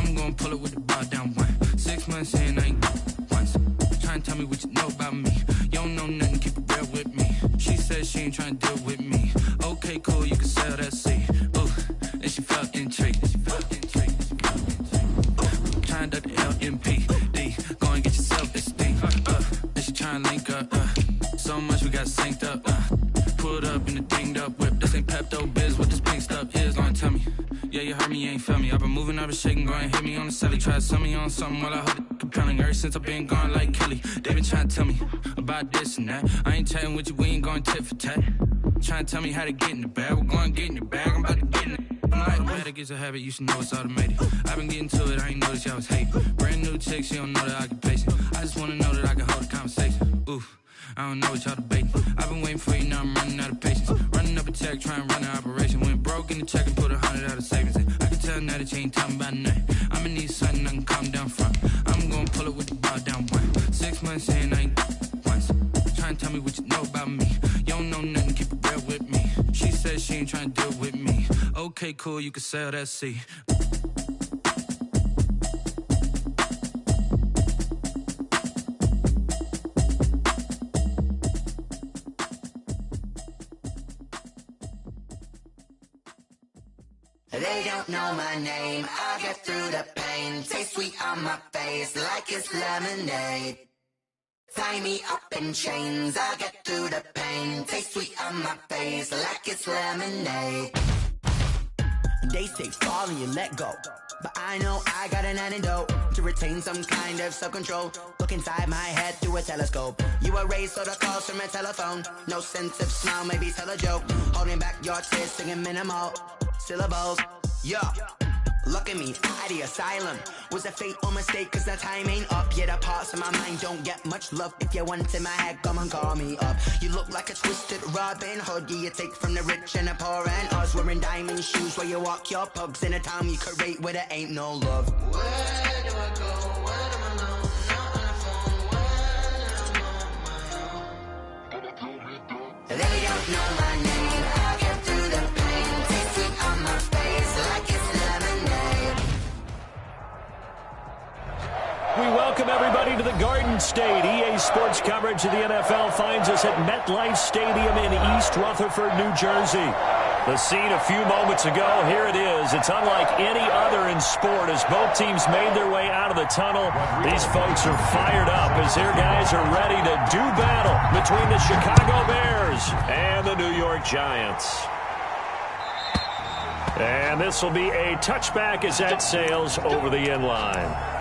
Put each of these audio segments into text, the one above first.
I'm gonna pull it with the bar down one. 6 months in, I ain't once. Trying to tell me what you know about me. You don't know nothing, keep it real with me. She said she ain't trying to deal with me. Okay, cool, you can sell that seed. Ooh, and she felt intrigued. Trying to duck the LMPD. Go and get yourself this thing. And she trying to link up. So much we got synced up. Pulled up in the dinged up whip. This ain't Pepto Biz. What this pink stuff is, gonna tell me. Yeah, you heard me, you ain't felt me. I've been moving, I've been shaking, go and hit me on the celly. Try to sell me on something while I hold it compelling. Ever since I've been gone like Kelly, they been trying to tell me about this and that. I ain't chatting with you, we ain't going tit for tat. Trying to tell me how to get in the bag. We're going to get in the bag, I'm about to get in it. I'm like, better get a habit, you should know it's automated. I've been getting to it, I ain't noticed y'all was hating. Brand new chick, she don't know that I can pace it. I just wanna know that I can hold a conversation. Ooh, I don't know what y'all debating. I've been waiting for you, now I'm running out of patience. Running up a check, trying to run an operation. Went broke in the check and put 100 out of savings in. I can tell now that you ain't talking about nothing. I'ma need something I can calm down from. I'm gonna pull it with the bar down one. 6 months in, I ain't once. Trying to tell me what you know about me. You don't know nothing, keep it real with me. She said she ain't trying to deal with me. Okay, cool, you can sell that seed. They don't know my name, I get through the pain. Taste sweet on my face like it's lemonade. Tie me up in chains, I get through the pain. Taste sweet on my face like it's lemonade. They say fall and you let go, but I know I got an antidote to retain some kind of self-control. Look inside my head through a telescope. You were raised so the calls from a telephone. No sense of smile, maybe tell a joke. Holding back your tears, singing minimal syllables. Yeah, look at me, out the asylum. Was a fate or mistake, cause the time ain't up. Yet the parts of my mind don't get much love. If you want in my head, come and call me up. You look like a twisted Robin Hood. Yeah, you take from the rich and the poor and us. Wearing diamond shoes where you walk your pugs. In a town you create where there ain't no love. Where do I go? Where do I know? Not on the phone. When I'm on my own. They don't know my name. I get through the pain. Taste sweet on my face like it's lemonade. We welcome everybody to the Garden State. EA Sports coverage of the NFL finds us at MetLife Stadium in East Rutherford, New Jersey. The scene a few moments ago, here it is. It's unlike any other in sport as both teams made their way out of the tunnel. These folks are fired up as their guys are ready to do battle between the Chicago Bears and the New York Giants. And this will be a touchback as that sails over the end line.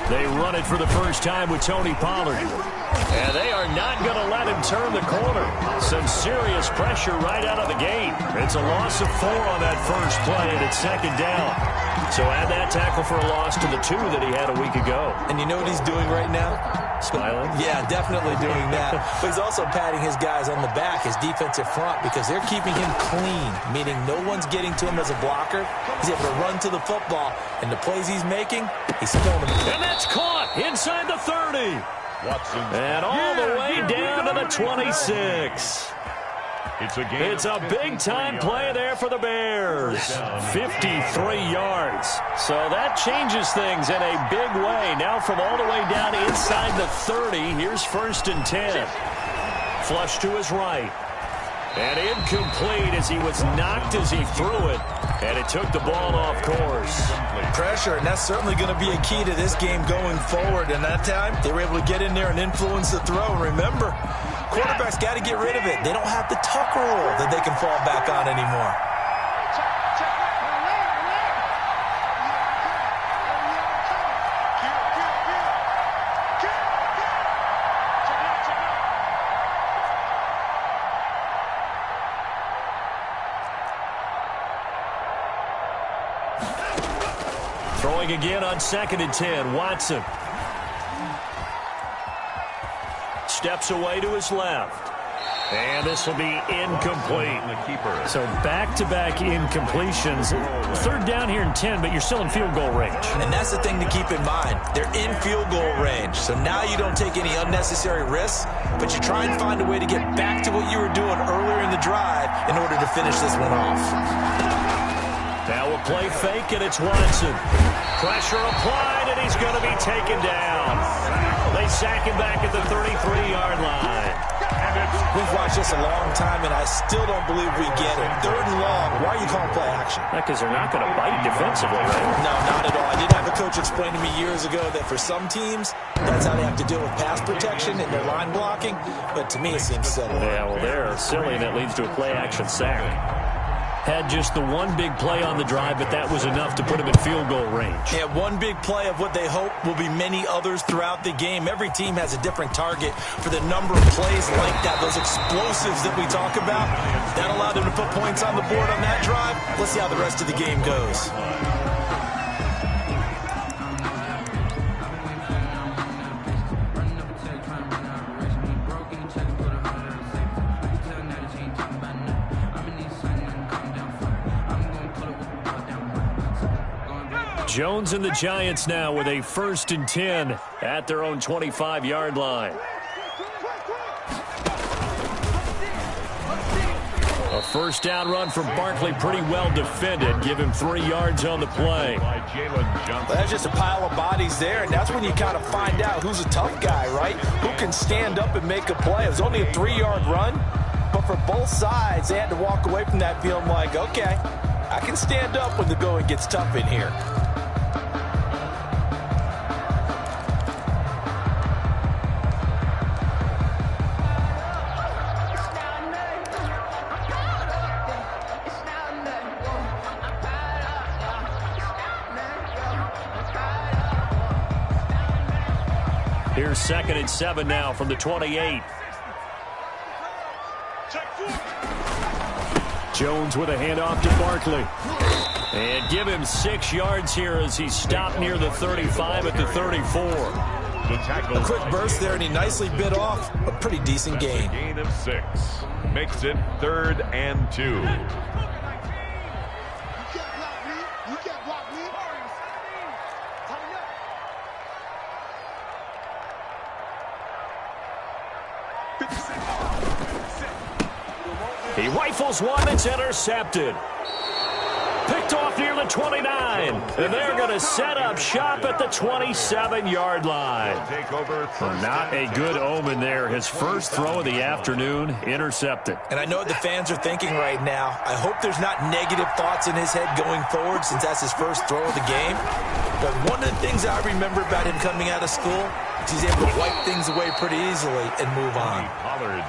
They run it for the first time with Tony Pollard. And they are not going to let him turn the corner. Some serious pressure right out of the gate. It's a loss of 4 on that first play, and it's second down. So add that tackle for a loss to the 2 that he had a week ago. And you know what he's doing right now? Smiling? Yeah, definitely doing that. But he's also patting his guys on the back, his defensive front, because they're keeping him clean, meaning no one's getting to him as a blocker. He's able to run to the football, and the plays he's making, he's throwing them. And that's caught inside the 30. And all the way down to the 26. It's a big-time play there for the Bears. 53 yards. So that changes things in a big way. Now from all the way down inside the 30, here's 1st and 10. Flush to his right. And incomplete as he was knocked as he threw it. And it took the ball off course. Pressure, and that's certainly going to be a key to this game going forward. And that time, they were able to get in there and influence the throw. And remember, quarterbacks got to get rid of it. They don't have the tuck rule that they can fall back on anymore. Throwing again on 2nd and 10, Watson. steps away to his left. And this will be incomplete. So back-to-back incompletions. Third down here in 10, but you're still in field goal range. And that's the thing to keep in mind. They're in field goal range. So now you don't take any unnecessary risks, but you try and find a way to get back to what you were doing earlier in the drive in order to finish this one off. Now we'll play fake, and it's Watson. Pressure applied, and he's going to be taken down. They sack him back at the 33-yard line. We've watched this a long time, and I still don't believe we get it. Third and long, why are you calling play action? Because they're not going to bite defensively, right? No, not at all. I did have a coach explain to me years ago that for some teams, that's how they have to deal with pass protection and their line blocking, but to me it seems silly. Yeah, well, they're silly, and that leads to a play-action sack. Had just the one big play on the drive, but that was enough to put him in field goal range. Yeah, one big play of what they hope will be many others throughout the game. Every team has a different target for the number of plays like that, those explosives that we talk about. That allowed them to put points on the board on that drive. Let's see how the rest of the game goes. Jones and the Giants now with a 1st and 10 at their own 25-yard line. A first down run for Barkley, pretty well defended. Give him 3 yards on the play. Well, that's just a pile of bodies there, and that's when you kind of find out who's a tough guy, right? Who can stand up and make a play. It was only a 3-yard run, but for both sides, they had to walk away from that feeling like, okay, I can stand up when the going gets tough in here. Here's 2nd and 7 now from the 28. Jones with a handoff to Barkley. And give him 6 yards here as he stopped near the 35 at the 34. A quick burst there, and he nicely bit off a pretty decent gain. Gain of 6. Makes it 3rd and 2. He rifles one, it's intercepted. Picked off near the 29. And they're going to set up shop at the 27-yard line. Not a good omen there. His first throw of the afternoon, intercepted. And I know what the fans are thinking right now. I hope there's not negative thoughts in his head going forward since that's his first throw of the game. But one of the things I remember about him coming out of school is he's able to wipe things away pretty easily and move on.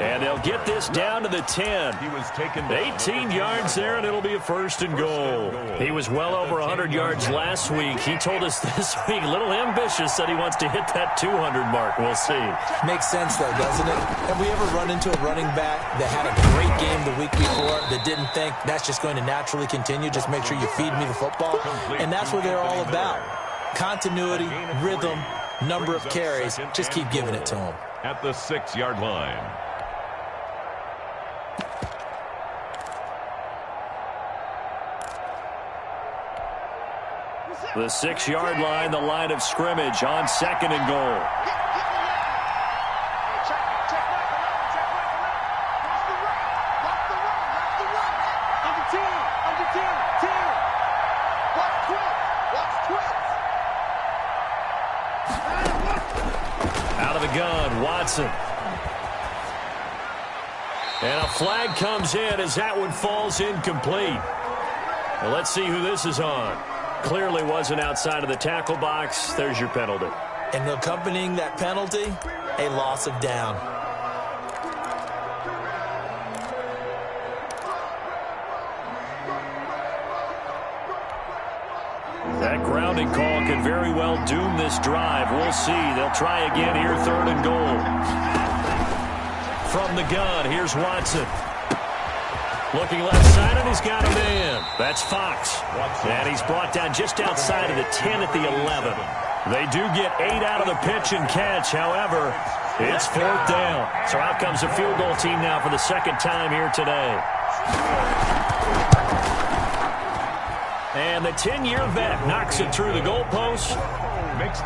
And they'll get this down to the 10. 18 yards there, and it'll be a 1st and goal. He was well over 100 yards last week. He told us this week, a little ambitious, that he wants to hit that 200 mark. We'll see. Makes sense, though, doesn't it? Have we ever run into a running back that had a great game the week before that didn't think that's just going to naturally continue? Just make sure you feed me the football. And that's what they're all about. Continuity, rhythm, number of carries. Just keep giving it to him. At the 6-yard line. The 6-yard line, the line of scrimmage on 2nd and goal. Out of the gun, Watson. And a flag comes in as that one falls incomplete. Well, let's see who this is on. Clearly wasn't outside of the tackle box. There's your penalty. And accompanying that penalty, a loss of down. That grounding call could very well doom this drive. We'll see. They'll try again here, 3rd and goal. From the gun, here's Watson. Looking left side, and he's got a man. That's Fox. And he's brought down just outside of the 10 at the 11. They do get 8 out of the pitch and catch. However, It's 4th down. So out comes the field goal team now for the second time here today. And the 10-year vet knocks it through the goalpost.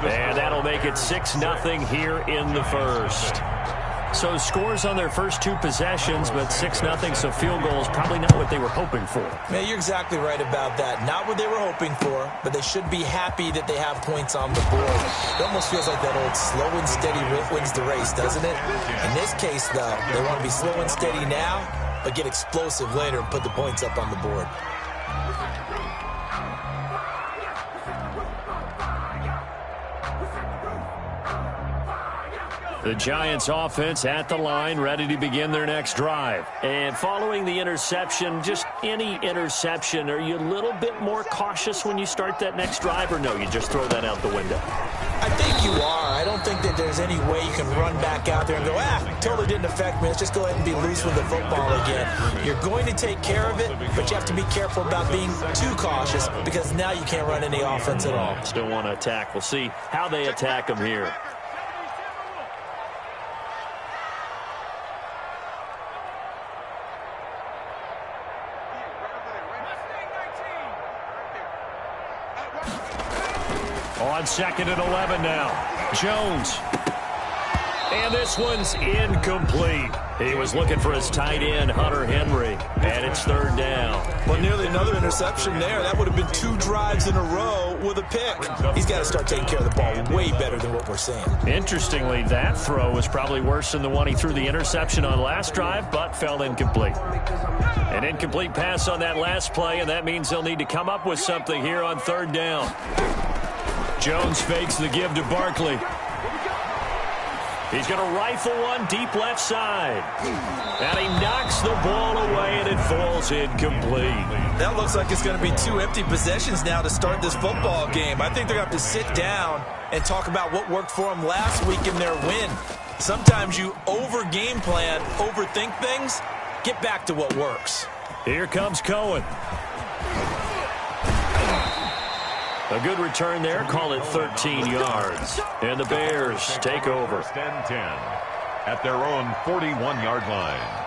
And that'll make it 6-0 here in the first. So scores on their first 2 possessions, but 6-0, so field goal is probably not what they were hoping for. Man, you're exactly right about that. Not what they were hoping for, but they should be happy that they have points on the board. It almost feels like that old slow and steady wins the race, doesn't it? In this case, though, they want to be slow and steady now, but get explosive later and put the points up on the board. The Giants offense at the line, ready to begin their next drive. And following the interception, just any interception, are you a little bit more cautious when you start that next drive, or no, you just throw that out the window? I think you are. I don't think that there's any way you can run back out there and go, totally didn't affect me. Let's just go ahead and be loose with the football again. You're going to take care of it, but you have to be careful about being too cautious because now you can't run any offense at all. Still want to attack. We'll see how they attack them here. On 2nd and 11 now. Jones. And this one's incomplete. He was looking for his tight end, Hunter Henry. And it's 3rd down. Well, nearly another interception there. That would have been 2 drives in a row with a pick. He's got to start taking care of the ball way better than what we're seeing. Interestingly, that throw was probably worse than the one he threw the interception on last drive, but fell incomplete. An incomplete pass on that last play, and that means they'll need to come up with something here on 3rd down. Jones fakes the give to Barkley. He's going to rifle one deep left side. And he knocks the ball away, and it falls incomplete. That looks like it's going to be 2 empty possessions now to start this football game. I think they're going to have to sit down and talk about what worked for them last week in their win. Sometimes you over-game plan, overthink things. Get back to what works. Here comes Cohen. A good return there. Call it 13 yards. And the Bears take over. 1st and 10 at their own 41-yard line.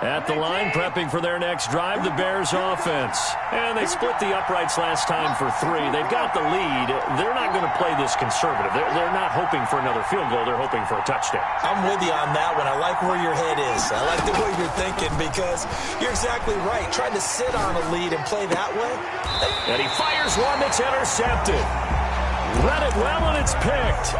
At the line, prepping for their next drive, the Bears offense. And they split the uprights last time for 3. They've got the lead. They're not going to play this conservative. They're not hoping for another field goal. They're hoping for a touchdown. I'm with you on that one. I like where your head is. I like the way you're thinking because you're exactly right. Trying to sit on a lead and play that way. And he fires one that's intercepted. Read it well, and it's picked.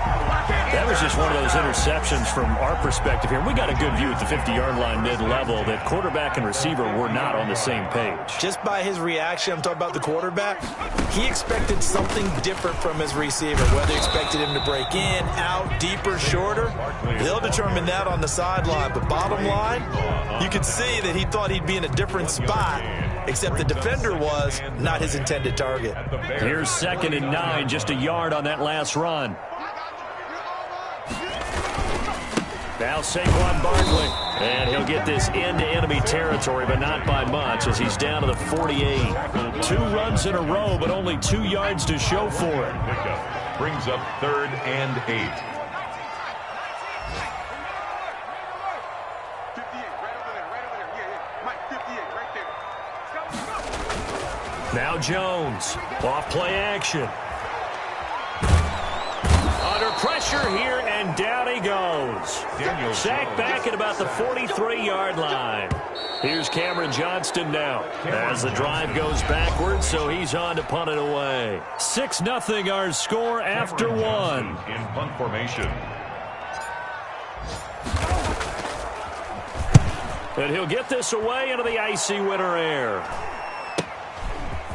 That was just one of those interceptions from our perspective here. We got a good view at the 50-yard line mid-level that quarterback and receiver were not on the same page. Just by his reaction, I'm talking about the quarterback, he expected something different from his receiver, whether he expected him to break in, out, deeper, shorter. They'll determine that on the sideline. But bottom line, you could see that he thought he'd be in a different spot, except the defender was not his intended target. Here's 2nd and 9, just a yard on that last run. Now Saquon Barkley, and he'll get this into enemy territory, but not by much as he's down to the 48. 2 runs in a row, but only 2 yards to show for it. Brings up 3rd and 8. Now Jones, off play action. Under pressure here, and down he goes. Sacked back at about the 43-yard line. Here's Cameron Johnston now as the drive goes backwards, so he's on to punt it away. 6-0 our score after 1. In punt formation. And he'll get this away into the icy winter air.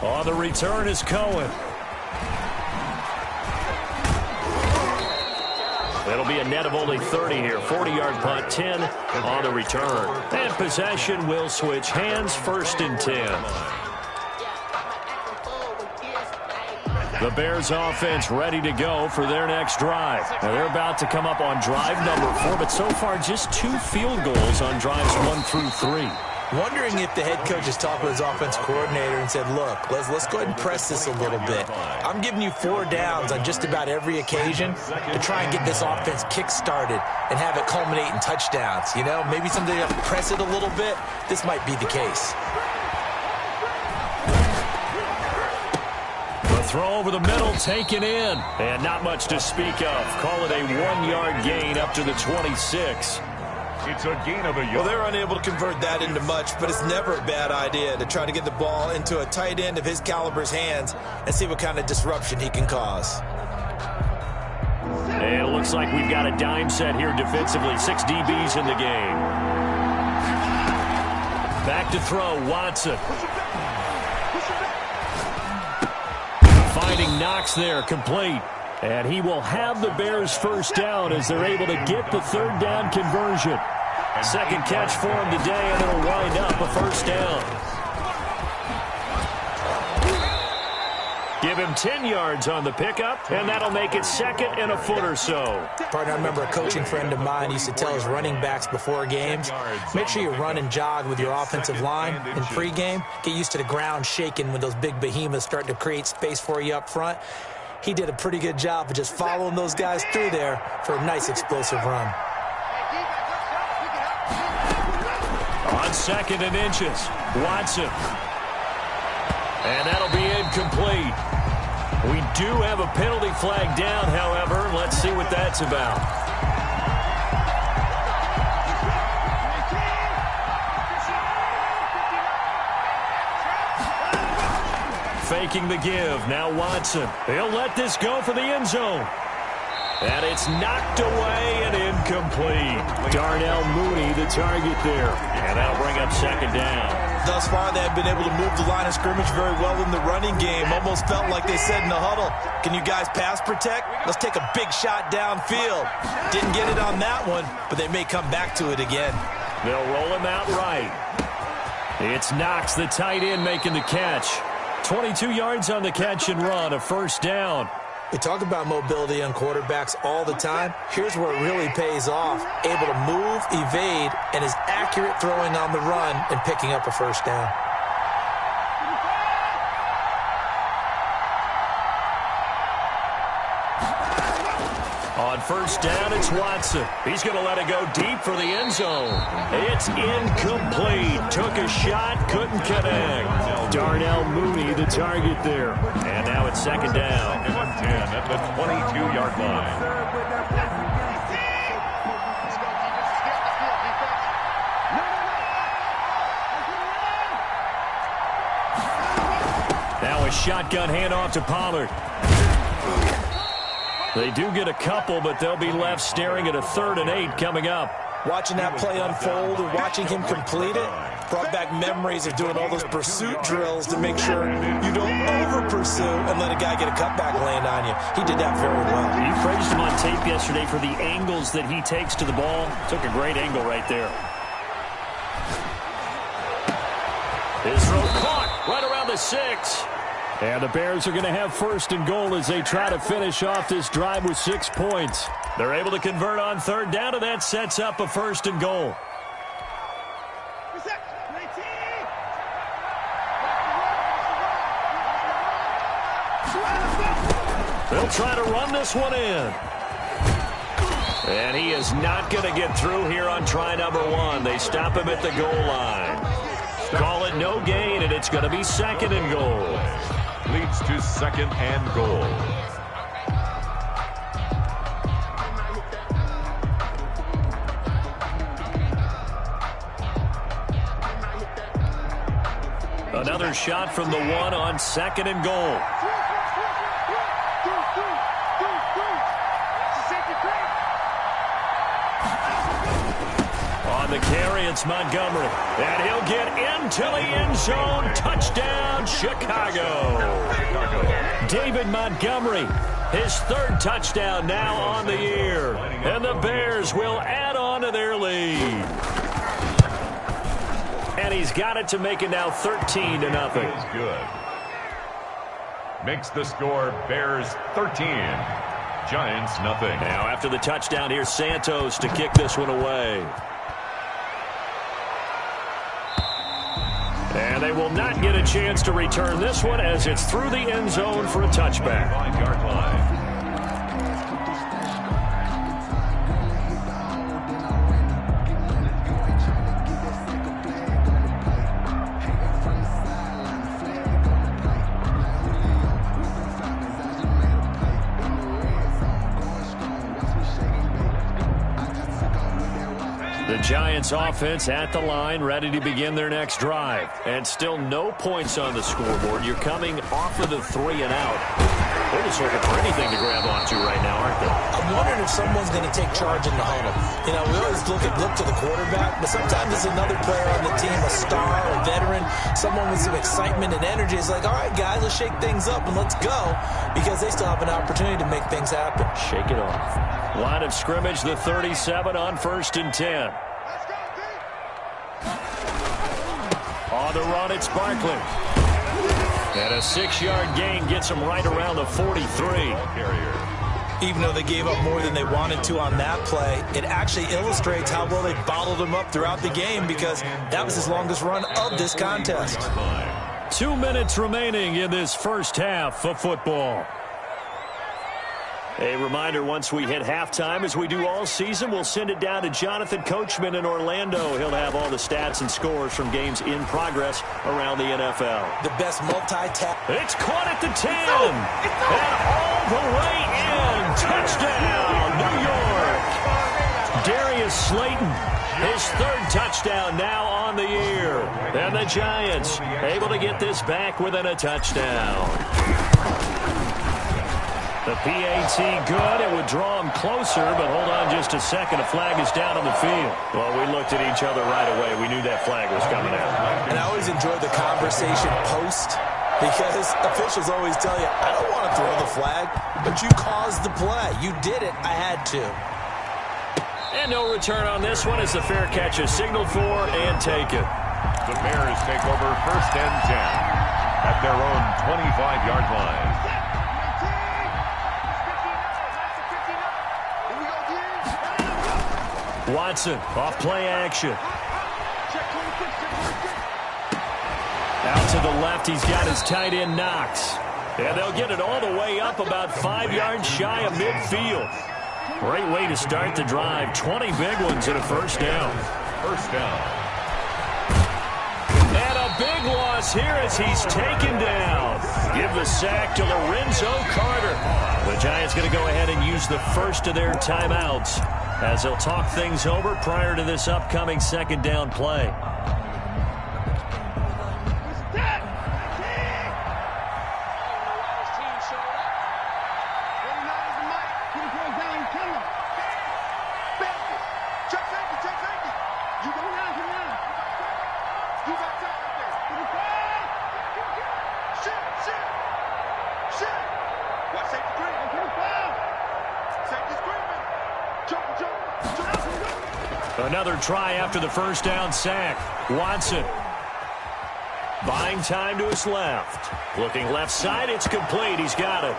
On the return is Cohen. It'll be a net of only 30 here. 40-yard punt, 10 on the return. And possession will switch hands, 1st and 10. The Bears offense ready to go for their next drive. Now they're about to come up on drive number 4, but so far just 2 field goals on drives 1 through 3. Wondering if the head coach has talked with his offensive coordinator and said, look, let's go ahead and press this a little bit. I'm giving you 4 downs on just about every occasion to try and get this offense kick-started and have it culminate in touchdowns. You know, maybe someday you have to press it a little bit. This might be the case. The throw over the middle taken in. And not much to speak of. Call it a 1-yard gain up to the 26. It's a gain of a yard. Well, they're unable to convert that into much, but it's never a bad idea to try to get the ball into a tight end of his caliber's hands and see what kind of disruption he can cause. And it looks like we've got a dime set here defensively. 6 DBs in the game. Back to throw, Watson. Finding Knox there, complete. And he will have the Bears first down as they're able to get the 3rd down conversion. Second catch for him today, and it'll wind up a first down. Give him 10 yards on the pickup, and that'll make it 2nd and a foot or so. Partner, I remember a coaching friend of mine used to tell his running backs before games, make sure you run and jog with your offensive line in pregame. Get used to the ground shaking when those big behemoths start to create space for you up front. He did a pretty good job of just following those guys through there for a nice explosive run. On 2nd and inches, Watson. And that'll be incomplete. We do have a penalty flag down, however. Let's see what that's about. Faking the give. Now Watson. He'll let this go for the end zone. And it's knocked away and incomplete. Darnell Mooney, the target there. And that'll bring up 2nd down. Thus far, they have been able to move the line of scrimmage very well in the running game. Almost felt like they said in the huddle, can you guys pass protect? Let's take a big shot downfield. Didn't get it on that one, but they may come back to it again. They'll roll him out right. It's Knox, the tight end, making the catch. 22 yards on the catch and run, a first down. We talk about mobility on quarterbacks all the time. Here's where it really pays off. Able to move, evade, and is accurate throwing on the run and picking up a first down. On first down, it's Watson. He's going to let it go deep for the end zone. It's incomplete. Took a shot, couldn't connect. Darnell Mooney, the target there. And now it's 2nd down. 2nd and 10 at the 22-yard line. Now a shotgun handoff to Pollard. They do get a couple, but they'll be left staring at a 3rd and 8 coming up. Watching that play unfold and watching him complete it brought back memories of doing all those pursuit drills to make sure you don't over-pursue and let a guy get a cutback land on you. He did that very well. You praised him on tape yesterday for the angles that he takes to the ball. Took a great angle right there. His throw caught right around the 6. And the Bears are going to have 1st and goal as they try to finish off this drive with 6 points. They're able to convert on 3rd down, and that sets up a 1st and goal. They'll try to run this one in. And he is not going to get through here on try number 1. They stop him at the goal line. Call it no gain, and it's going to be 2nd and goal. Leads to 2nd and goal. Another shot from the 1 on 2nd and goal. On the carry, it's Montgomery. And he'll get into the end zone. Touchdown, Chicago. David Montgomery, his 3rd touchdown now on the year. And the Bears will add on to their lead. And he's got it to make it now 13-0. That's good. Makes the score Bears 13, Giants nothing. Now after the touchdown, here's Santos to kick this one away. And they will not get a chance to return this one as it's through the end zone for a touchback. 5-yard line. The Giants offense at the line, ready to begin their next drive. And still no points on the scoreboard. You're coming off of the 3 and out. They're just looking for anything to grab onto right now, aren't they? I'm wondering if someone's going to take charge in the huddle. You know, we always look to the quarterback, but sometimes it's another player on the team, a star, a veteran, someone with some excitement and energy. It's like, all right, guys, let's shake things up and let's go, because they still have an opportunity to make things happen. Shake it off. Line of scrimmage, the 37 on 1st and 10. On the run, it's Barkley. And a 6-yard gain gets him right around the 43. Even though they gave up more than they wanted to on that play, it actually illustrates how well they bottled him up throughout the game, because that was his longest run of this contest. 2 minutes remaining in this first half of football. A reminder, once we hit halftime, as we do all season, we'll send it down to Jonathan Coachman in Orlando. He'll have all the stats and scores from games in progress around the NFL. The best multi-tap. It's caught at the 10. And all the way in. Touchdown, New York. Darius Slayton, his 3rd touchdown now on the year. And the Giants able to get this back within a touchdown. The PAT good. It would draw him closer, but hold on just a second. A flag is down on the field. Well, we looked at each other right away. We knew that flag was coming out. And I always enjoy the conversation post, because officials always tell you, I don't want to throw the flag, but you caused the play. You did it. I had to. And no return on this one as the fair catch is signaled for and taken. The Bears take over 1st and 10 at their own 25-yard line. Watson off play action. Out to the left, he's got his tight end Knox. And they'll get it all the way up about 5 yards shy of midfield. Great way to start the drive. 20 big ones and a first down. First down. And a big loss here as he's taken down. Give the sack to Lorenzo Carter. The Giants going to go ahead and use the first of their timeouts as they'll talk things over prior to this upcoming 2nd down play. Another try after the first down sack. Watson buying time to his left. Looking left side, it's complete. He's got it.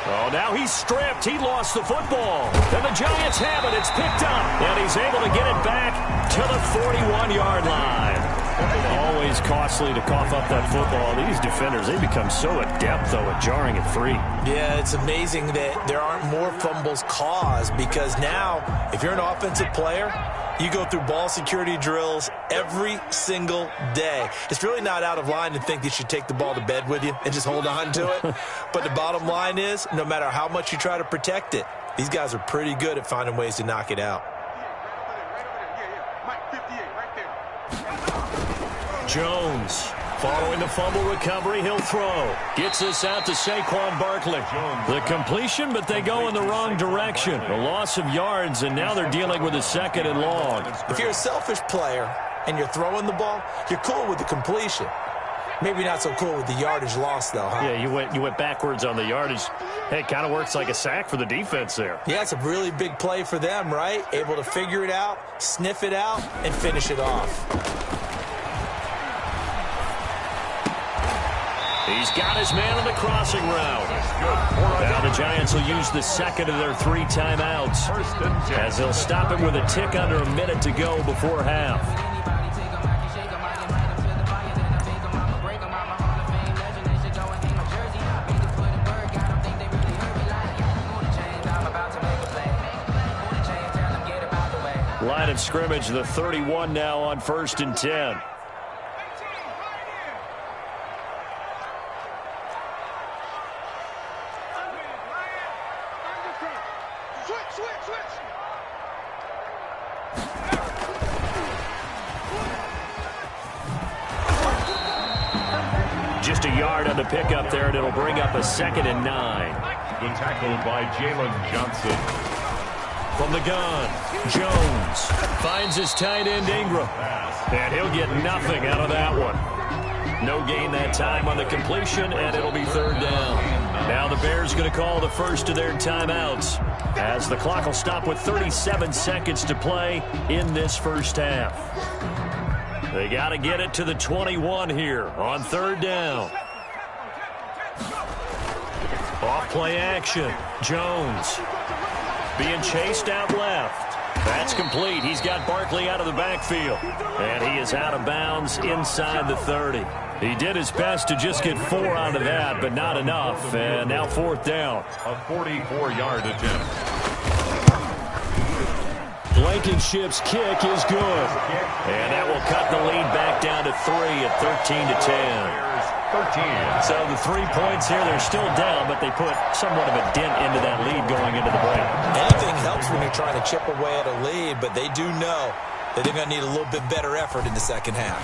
Oh, now he's stripped. He lost the football. And the Giants have it. It's picked up. And he's able to get it back to the 41-yard line. Always costly to cough up that football. These defenders, they become so adept, though, at jarring it free. Yeah, it's amazing that there aren't more fumbles caused, because now, if you're an offensive player, you go through ball security drills every single day. It's really not out of line to think you should take the ball to bed with you and just hold on to it. But the bottom line is, no matter how much you try to protect it, these guys are pretty good at finding ways to knock it out. Jones, following the fumble recovery, he'll throw. Gets this out to Saquon Barkley. The completion, but they go in the wrong direction. A loss of yards, and now they're dealing with a 2nd and long. If you're a selfish player and you're throwing the ball, you're cool with the completion. Maybe not so cool with the yardage loss, though, huh? Yeah, you went backwards on the yardage. Hey, it kind of works like a sack for the defense there. Yeah, it's a really big play for them, right? Able to figure it out, sniff it out, and finish it off. He's got his man on the crossing route. Now the Giants will use the 2nd of their 3 timeouts as they'll stop him with a tick under a minute to go before half. Line of scrimmage, the 31 now on 1st and 10. Just a yard on the pickup there, and it'll bring up a 2nd and 9. The tackle by Jalen Johnson. From the gun, Jones finds his tight end Ingram, and he'll get nothing out of that one. No gain that time on the completion, and it'll be 3rd down. Now the Bears going to call the first of their timeouts, as the clock will stop with 37 seconds to play in this first half. They got to get it to the 21 here on 3rd down. Off play action. Jones being chased out left. That's complete. He's got Barkley out of the backfield. And he is out of bounds inside the 30. He did his best to just get 4 out of that, but not enough. And now 4th down. A 44-yard attempt. Blankenship's kick is good. And that will cut the lead back down to 3 at 13-10. 13. So the 3 points here, they're still down, but they put somewhat of a dent into that lead going into the break. Anything helps when you're trying to chip away at a lead, but they do know that they're going to need a little bit better effort in the second half.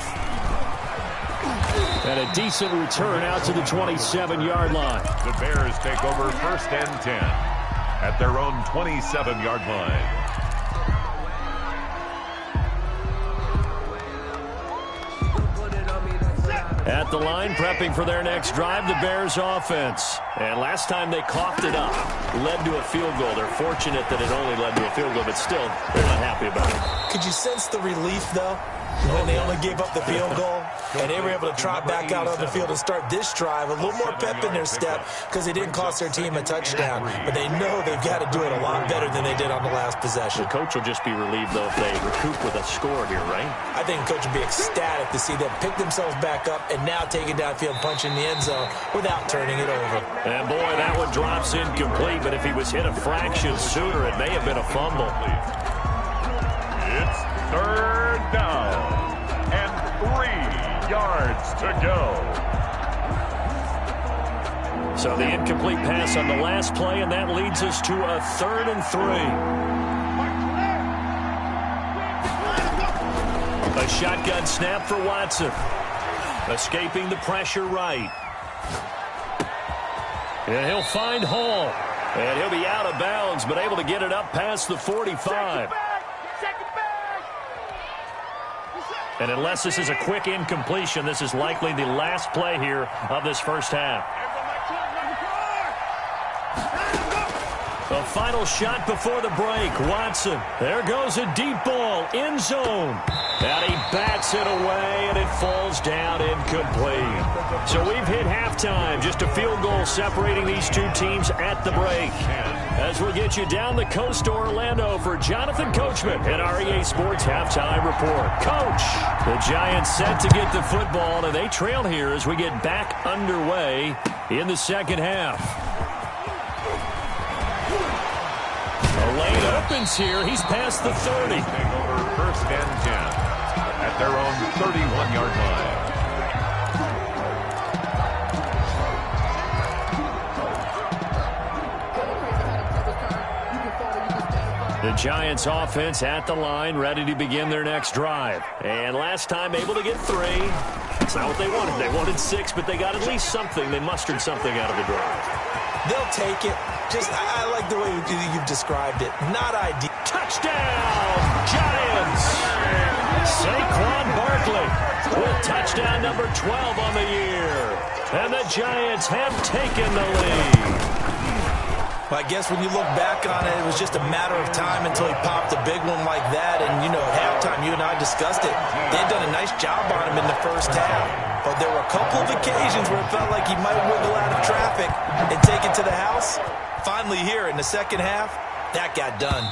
And a decent return out to the 27-yard line. The Bears take over 1st and 10 at their own 27-yard line. At the line, prepping for their next drive, the Bears offense. And last time they coughed it up, led to a field goal. They're fortunate that it only led to a field goal, but still, they're not happy about it. Could you sense the relief, though, when they only gave up the field goal? And they were able to trot back out on the field and start this drive. A little more pep in their step because they didn't cost their team a touchdown. But they know they've got to do it a lot better than they did on the last possession. The coach will just be relieved, though, if they recoup with a score here, right? I think the coach will be ecstatic to see them pick themselves back up and now take it downfield, punch in the end zone without turning it over. And, boy, that one drops incomplete. But if he was hit a fraction sooner, it may have been a fumble. It's 3rd down. 3 yards to go. So the incomplete pass on the last play, and that leads us to a 3rd and 3. A shotgun snap for Watson. Escaping the pressure right. And he'll find Hall. And he'll be out of bounds, but able to get it up past the 45. And unless this is a quick incompletion, this is likely the last play here of this first half. A final shot before the break. Watson. There goes a deep ball. End zone. And he bats it away, and it falls down incomplete. So we've hit halftime. Just a field goal separating these two teams at the break. As we'll get you down the coast to Orlando for Jonathan Coachman in our EA Sports Halftime Report. Coach, the Giants set to get the football, and they trail here as we get back underway in the second half. A lane opens here. He's past the 30. Take over 1st and 10 at their own 31-yard line. The Giants offense at the line, ready to begin their next drive. And last time able to get 3. That's not what they wanted. They wanted 6, but they got at least something. They mustered something out of the drive. They'll take it. I like the way you've described it. Not ideal. Touchdown, Giants! Saquon Barkley with touchdown number 12 on the year. And the Giants have taken the lead. Well, I guess when you look back on it, it was just a matter of time until he popped a big one like that. And, you know, at halftime, you and I discussed it. They'd done a nice job on him in the first half. But there were a couple of occasions where it felt like he might wiggle out of traffic and take it to the house. Finally here in the second half, that got done.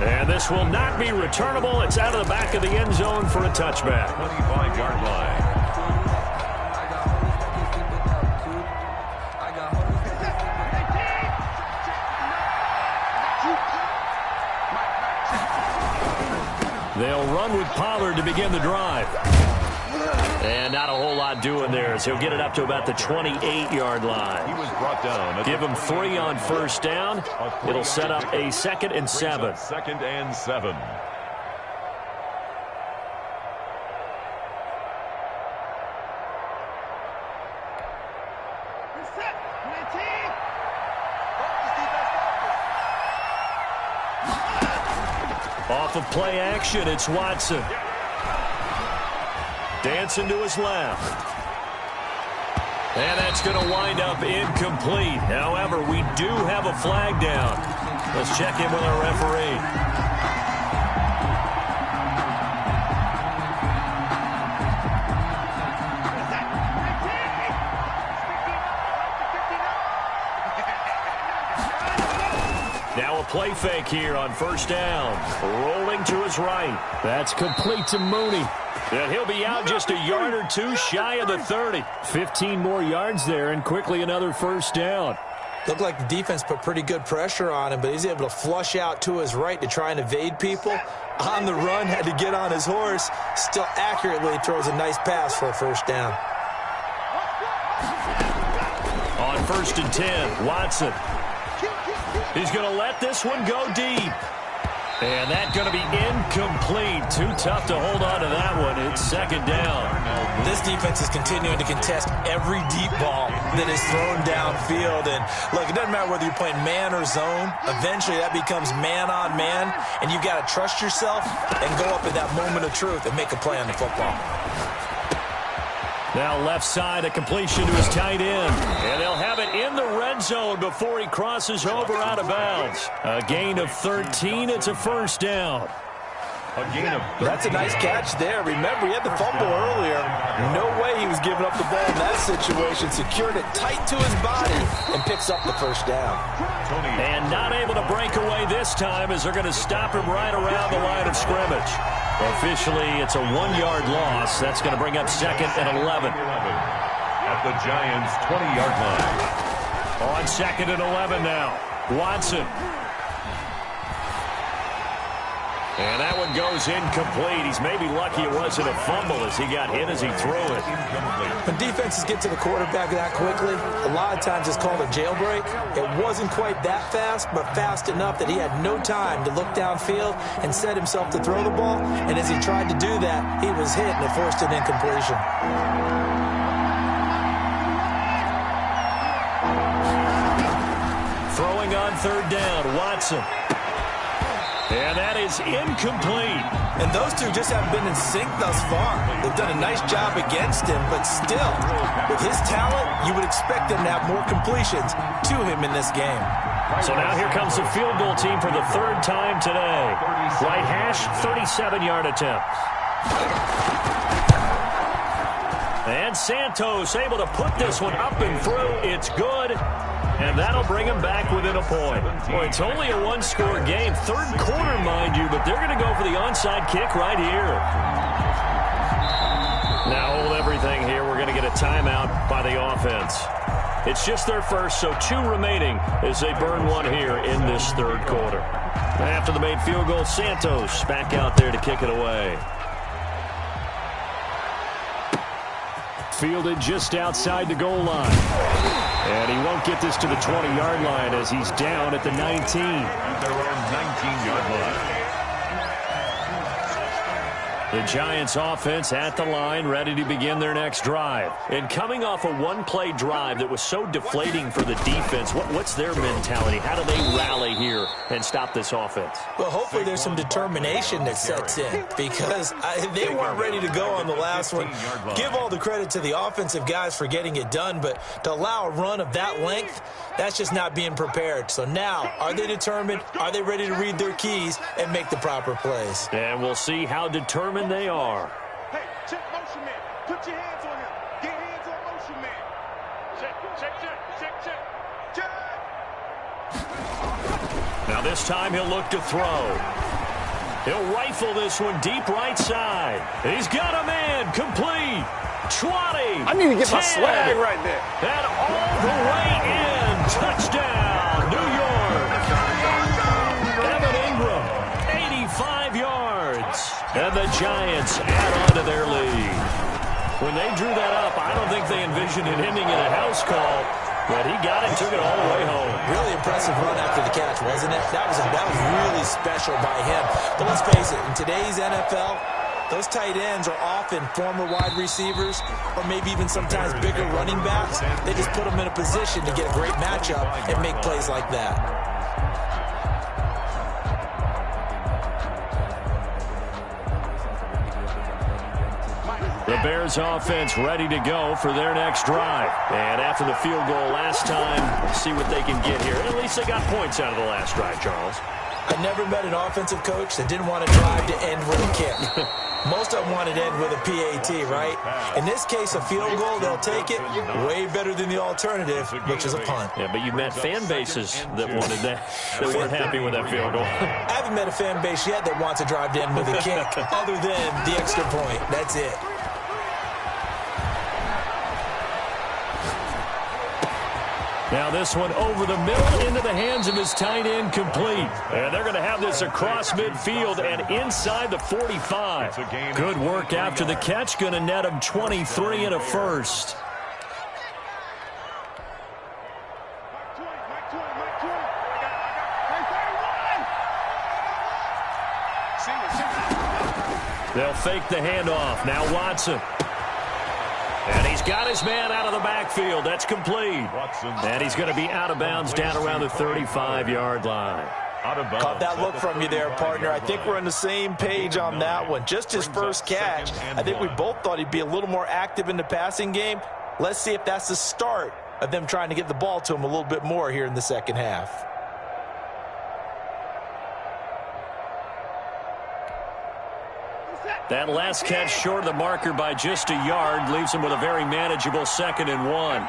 And this will not be returnable. It's out of the back of the end zone for a touchback. 25-yard line. They'll run with Pollard to begin the drive. And not a whole lot doing there as he'll get it up to about the 28-yard line. He was brought down. Give him 3 on first down. It'll set up a 2nd and 7. 2nd and 7. Off of play action, it's Watson. Dancing to his left. And that's going to wind up incomplete. However, we do have a flag down. Let's check in with our referee. Now a play fake here on first down. Rolling to his right. That's complete to Mooney. And he'll be out just a yard or two shy of the 30. 15 more yards there and quickly another first down. Looked like the defense put pretty good pressure on him, but he's able to flush out to his right to try and evade people. On the run, had to get on his horse. Still accurately throws a nice pass for a first down. On 1st and 10, Watson. He's going to let this one go deep. And that's going to be incomplete. Too tough to hold on to that one. It's 2nd down. This defense is continuing to contest every deep ball that is thrown downfield. And, look, it doesn't matter whether you're playing man or zone. Eventually, that becomes man on man. And you've got to trust yourself and go up at that moment of truth and make a play on the football. Now left side, a completion to his tight end. And they'll have it in the red zone before he crosses over out of bounds. A gain of 13. It's a first down. That's a nice catch there. Remember, he had the fumble earlier. No way he was giving up the ball in that situation. Secured it tight to his body and picks up the first down. And not able to break away this time as they're going to stop him right around the line of scrimmage. Officially, it's a 1-yard loss. That's going to bring up 2nd and 11. At the Giants' 20-yard line. On 2nd and 11 now. Watson. And that one goes incomplete. He's maybe lucky it wasn't a fumble as he got hit as he threw it. When defenses get to the quarterback that quickly, a lot of times it's called a jailbreak. It wasn't quite that fast, but fast enough that he had no time to look downfield and set himself to throw the ball. And as he tried to do that, he was hit and it forced an incompletion. Throwing on 3rd down, Watson. And that is incomplete. And those two just haven't been in sync thus far. They've done a nice job against him, but still, with his talent, you would expect him to have more completions to him in this game. So now here comes the field goal team for the 3rd time today. Right hash, 37-yard attempt. And Santos able to put this one up and through. It's good. And that'll bring him back within a point. Boy, it's only a 1-score game. 3rd quarter, mind you, but they're going to go for the onside kick right here. Now hold everything here. We're going to get a timeout by the offense. It's just their first, so 2 remaining as they burn one here in this 3rd quarter. After the made field goal, Santos back out there to kick it away. Fielded just outside the goal line. And he won't get this to the 20-yard line as he's down at the 19. At their own 19-yard line. The Giants offense at the line, ready to begin their next drive. And coming off a 1-play drive that was so deflating for the defense, what's their mentality? How do they rally here and stop this offense? Well, hopefully there's some determination that sets in because they weren't ready to go on the last one. Give all the credit to the offensive guys for getting it done, but to allow a run of that length, that's just not being prepared. So now, are they determined? Are they ready to read their keys and make the proper plays? And we'll see how determined they are. Hey, check motion man. Put your hands on him. Get hands on motion man. Check. Now this time he'll look to throw. He'll rifle this one deep right side. He's got a man complete. 20. I need to get 10, my swag right there. And all the way in. Touchdown, New York. Evan Ingram, 85 yards. they drew that up. I don't think they envisioned it ending in a house call, but he got it and took it all the way home. Really impressive run after the catch, wasn't it? That was really special by him. But let's face it, in today's NFL, those tight ends are often former wide receivers or maybe even sometimes bigger running backs. They just put them in a position to get a great matchup and make plays like that. The Bears offense ready to go for their next drive. And after the field goal last time, let's see what they can get here. At least they got points out of the last drive, Charles. I never met an offensive coach that didn't want to drive to end with a kick. Most of them wanted to end with a PAT, right? In this case, a field goal, they'll take it. Way better than the alternative, which is a punt. Yeah, but you met fan bases that wanted that, that weren't happy with that field goal. I haven't met a fan base yet that wants to drive to end with a kick, other than the extra point. That's it. Now this one over the middle into the hands of his tight end, complete. And they're going to have this across midfield and inside the 45. Good work after the catch. Going to net him 23 and a first. They'll fake the handoff. Now Watson. And he's got his man out of the backfield. That's complete. And he's going to be out of bounds down around the 35-yard line. Caught that look from you there, partner. I think we're on the same page on that one. Just his first catch. I think we both thought he'd be a little more active in the passing game. Let's see if that's the start of them trying to get the ball to him a little bit more here in the second half. That last catch short of the marker by just a yard leaves him with a very manageable 2nd and 1.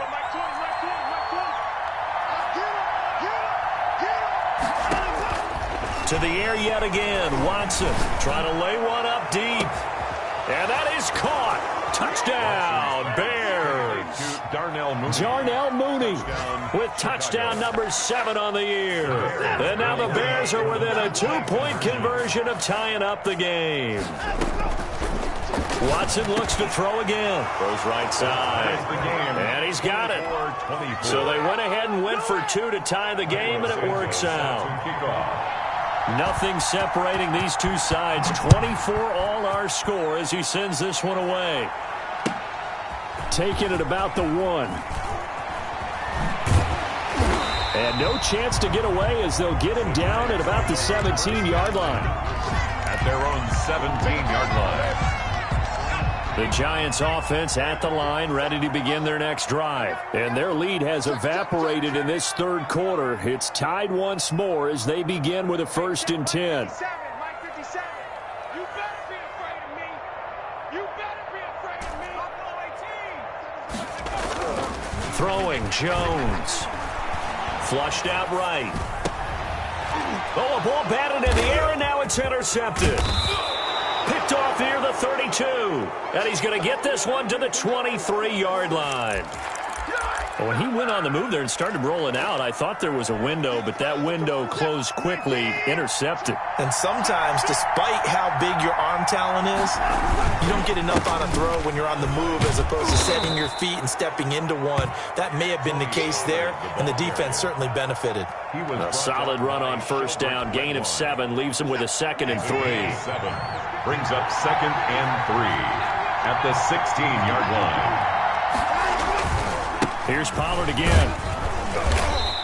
To the air yet again. Watson trying to lay one up deep. And that is caught. Touchdown, Bears. Darnell Mooney with touchdown number 7 on the year. And now the Bears are within a 2-point conversion of tying up the game. Watson looks to throw again. Throws right side. And he's got it. So they went ahead and went for 2 to tie the game, and it works out. Nothing separating these two sides. 24 all our score as he sends this one away. Taking it about the 1. And no chance to get away as they'll get him down at about the 17-yard line. At their own 17-yard line. The Giants offense at the line, ready to begin their next drive. And their lead has evaporated in this third quarter. It's tied once more as they begin with a 1st and 10. Throwing, Jones. Flushed out right. Oh, a ball batted in the air, and now it's intercepted. Picked off near the 32. And he's going to get this one to the 23-yard line. When he went on the move there and started rolling out, I thought there was a window, but that window closed quickly, intercepted. And sometimes, despite how big your arm talent is, you don't get enough on a throw when you're on the move as opposed to setting your feet and stepping into one. That may have been the case there, and the defense certainly benefited. A solid run on 1st down. Gain of 7 leaves him with a 2nd and 3. Brings up 2nd and 3 at the 16-yard line. Here's Pollard again.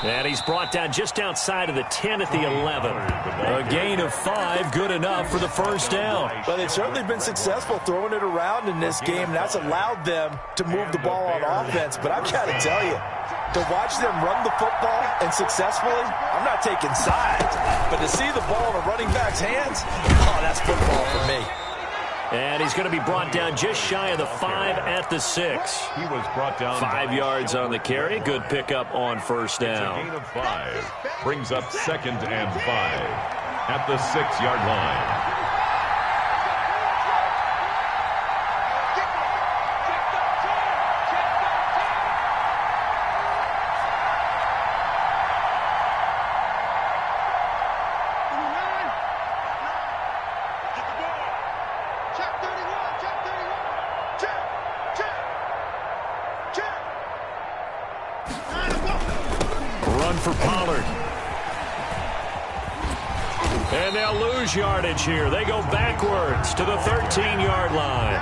And he's brought down just outside of the 10 at the 11. A gain of 5, good enough for the 1st down. But they've certainly been successful throwing it around in this game. That's allowed them to move the ball on offense. But I've got to tell you, to watch them run the football and successfully, I'm not taking sides. But to see the ball in a running back's hands, oh, that's football for me. And he's going to be brought down just shy of the 5 at the 6. He was brought down 5 yards on the carry. Good pickup on 1st down. It's a gain of 5. Brings up 2nd and 5 at the 6-yard line. Check. one for Pollard. And they'll lose yardage here. They go backwards to the 13-yard line.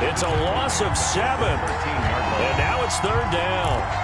It's a loss of 7. And now it's 3rd down.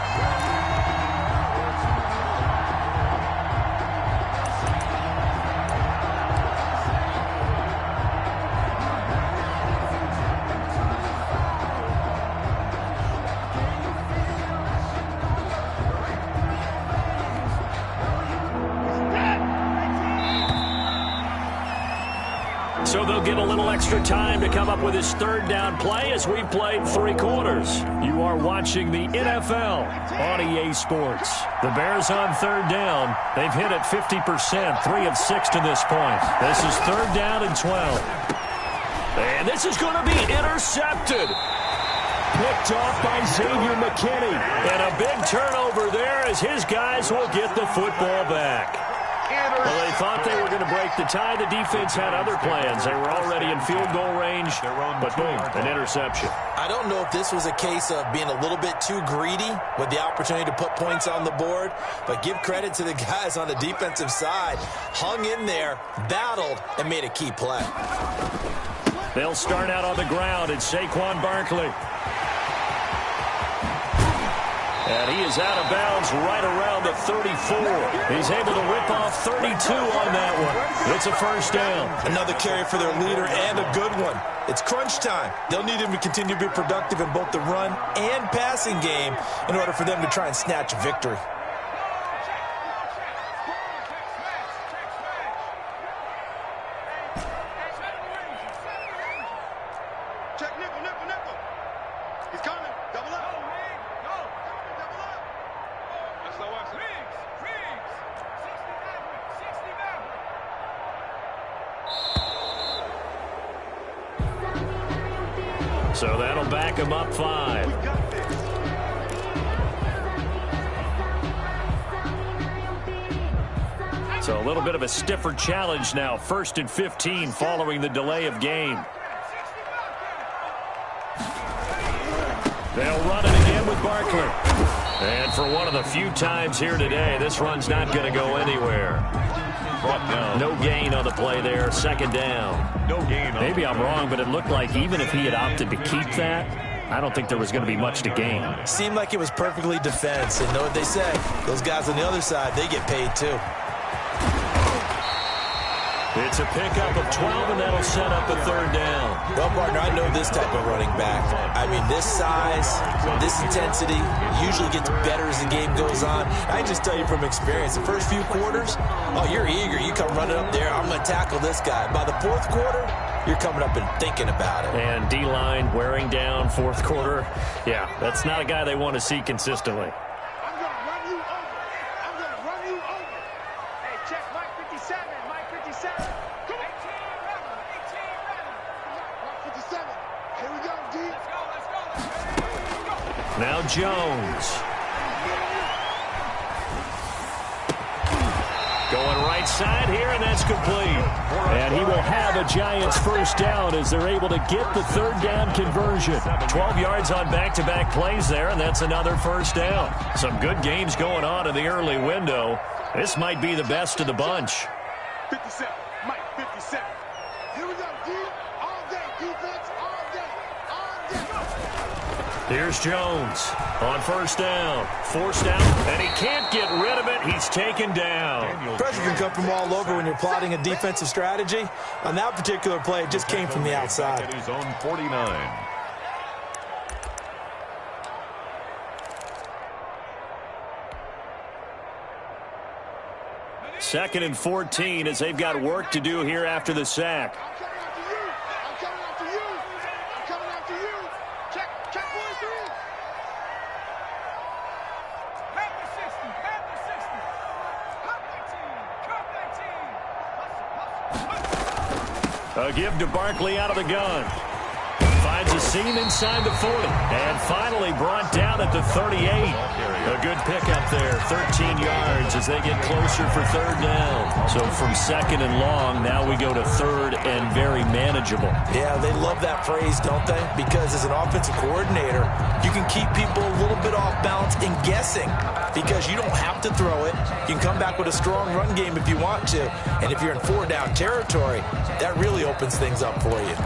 So they'll get a little extra time to come up with his 3rd down play as we played 3 quarters. You are watching the NFL on EA Sports. The Bears on 3rd down. They've hit it 50%, 3 of 6 to this point. This is 3rd down and 12. And this is going to be intercepted. Picked off by Xavier McKinney. And a big turnover there as his guys will get the football back. Well, they thought they were going to break the tie. The defense had other plans. They were already in field goal range, but boom, an interception. I don't know if this was a case of being a little bit too greedy with the opportunity to put points on the board, but give credit to the guys on the defensive side. Hung in there, battled, and made a key play. They'll start out on the ground. It's Saquon Barkley. And he is out of bounds right around the 34. He's able to rip off 32 on that one. It's a 1st down. Another carry for their leader and a good one. It's crunch time. They'll need him to continue to be productive in both the run and passing game in order for them to try and snatch a victory. Check nickel, nickel, nickel. He's coming. Double up. So that'll back him up 5. So a little bit of a stiffer challenge now. 1st and 15 following the delay of game. They'll run it again with Barkley. And for one of the few times here today, this run's not going to go anywhere. Brought down. No gain on the play there. 2nd down. No gain. Maybe I'm wrong, but it looked like even if he had opted to keep that, I don't think there was going to be much to gain. Seemed like it was perfectly defense. And know what they say? Those guys on the other side, they get paid too. It's a pickup of 12, and that'll set up a 3rd down. Well, partner, I know this type of running back. I mean, this size, this intensity usually gets better as the game goes on. I can just tell you from experience, the first few quarters, oh, you're eager. You come running up there, I'm going to tackle this guy. By the 4th quarter, you're coming up and thinking about it. And D-line wearing down 4th quarter. Yeah, that's not a guy they want to see consistently. I'm going to run you over. I'm going to run you over. Hey, check Mike 57. Mike 57. Come on. 18 running. 18 running. Mike 57. Here we go, D. Let's go, let's go. Let's go. Now Jones. Going right side here, and that's complete. And he will have a Giants 1st down as they're able to get the 3rd down conversion. 12 yards on back-to-back plays there, and that's another 1st down. Some good games going on in the early window. This might be the best of the bunch. 57. Mike 57. Here we go, D. All day. Defense all day. All day. Here's Jones on 1st down. Forced out, and he can't get rid of it. He's taken down. Pressure can come from all over when you're plotting a defensive strategy. On that particular play, it just came from the outside. At his own 49. Second and 14 as they've got work to do here after the sack. I'm coming after you. I'm coming after you. I'm coming after you. Check 43. Have the 60. Have the 60. Cut that team. Cut that team. A give to Barkley out of the gun. Finds It's a seam inside the 40. And finally brought down at the 38. A good pickup there, 13 yards as they get closer for third down. So from second and long, now we go to third and very manageable. Yeah, they love that phrase, don't they? Because as an offensive coordinator, you can keep people a little bit off balance and guessing because you don't have to throw it. You can come back with a strong run game if you want to. And if you're in four-down territory, that really opens things up for you.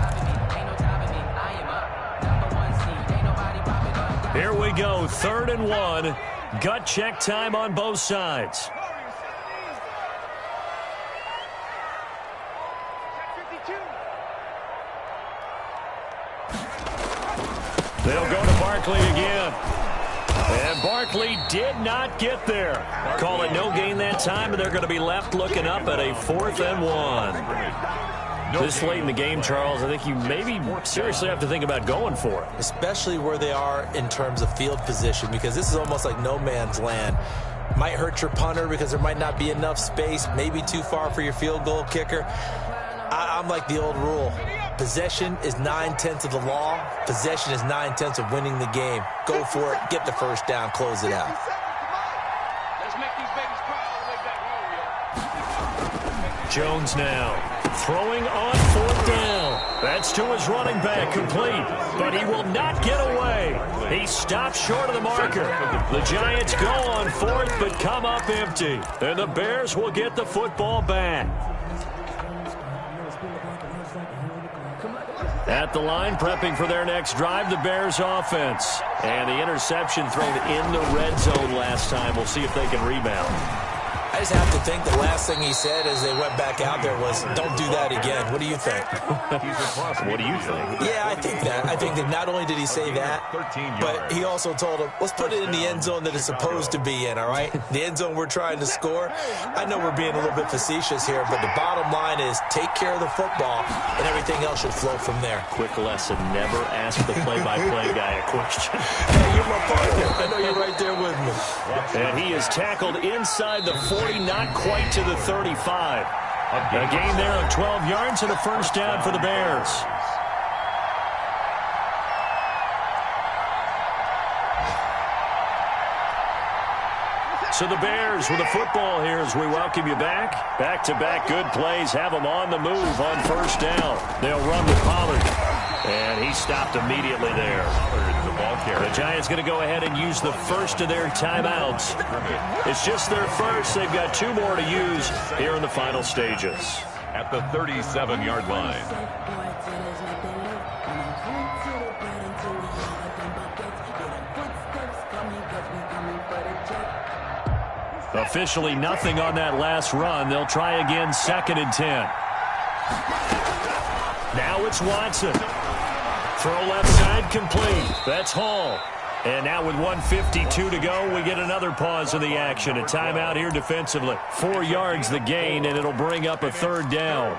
Here we go, 3rd and 1. Gut check time on both sides. They'll go to Barkley again. And Barkley did not get there. Call it no gain that time, and they're going to be left looking up at a 4th and 1. This late in the game, Charles, I think you maybe seriously have to think about going for it. Especially where they are in terms of field position, because this is almost like no man's land. Might hurt your punter because there might not be enough space, maybe too far for your field goal kicker. I'm like the old rule. Possession is 9/10 of the law. Possession is 9/10 of winning the game. Go for it. Get the first down. Close it out. Let's make these babies cry all the way back home, yo. Jones now throwing on 4th down. That's to his running back, complete. But he will not get away. He stops short of the marker. The Giants go on 4th but come up empty. And the Bears will get the football back. At the line, prepping for their next drive, the Bears offense. And the interception thrown in the red zone last time. We'll see if they can rebound. I just have to think the last thing he said as they went back out there was, don't do that again. What do you think? What do you think? Yeah, I think that. I think that not only did he say that, but he also told him, let's put it in the end zone that it's supposed to be in, all right? The end zone we're trying to score. I know we're being a little bit facetious here, but the bottom line is take care of the football, and everything else should flow from there. Quick lesson, never ask the play-by-play guy a question. Hey, you're my partner. I know you're right there with me. And he is tackled inside the 40, not quite to the 35. A gain there of 12 yards and a first down for the Bears. So the Bears with the football here as we welcome you back. Back-to-back good plays have them on the move on first down. They'll run with Pollard. And he stopped immediately there. The Giants going to go ahead and use the first of their timeouts. It's just their first. They've got 2 more to use here in the final stages. At the 37-yard line. Officially nothing on that last run. They'll try again, 2nd and 10. Now it's Watson. Throw left side complete. That's Hall. And now with 1:52 to go, we get another pause in the action. A timeout here defensively. 4 yards the gain, and it'll bring up a 3rd down.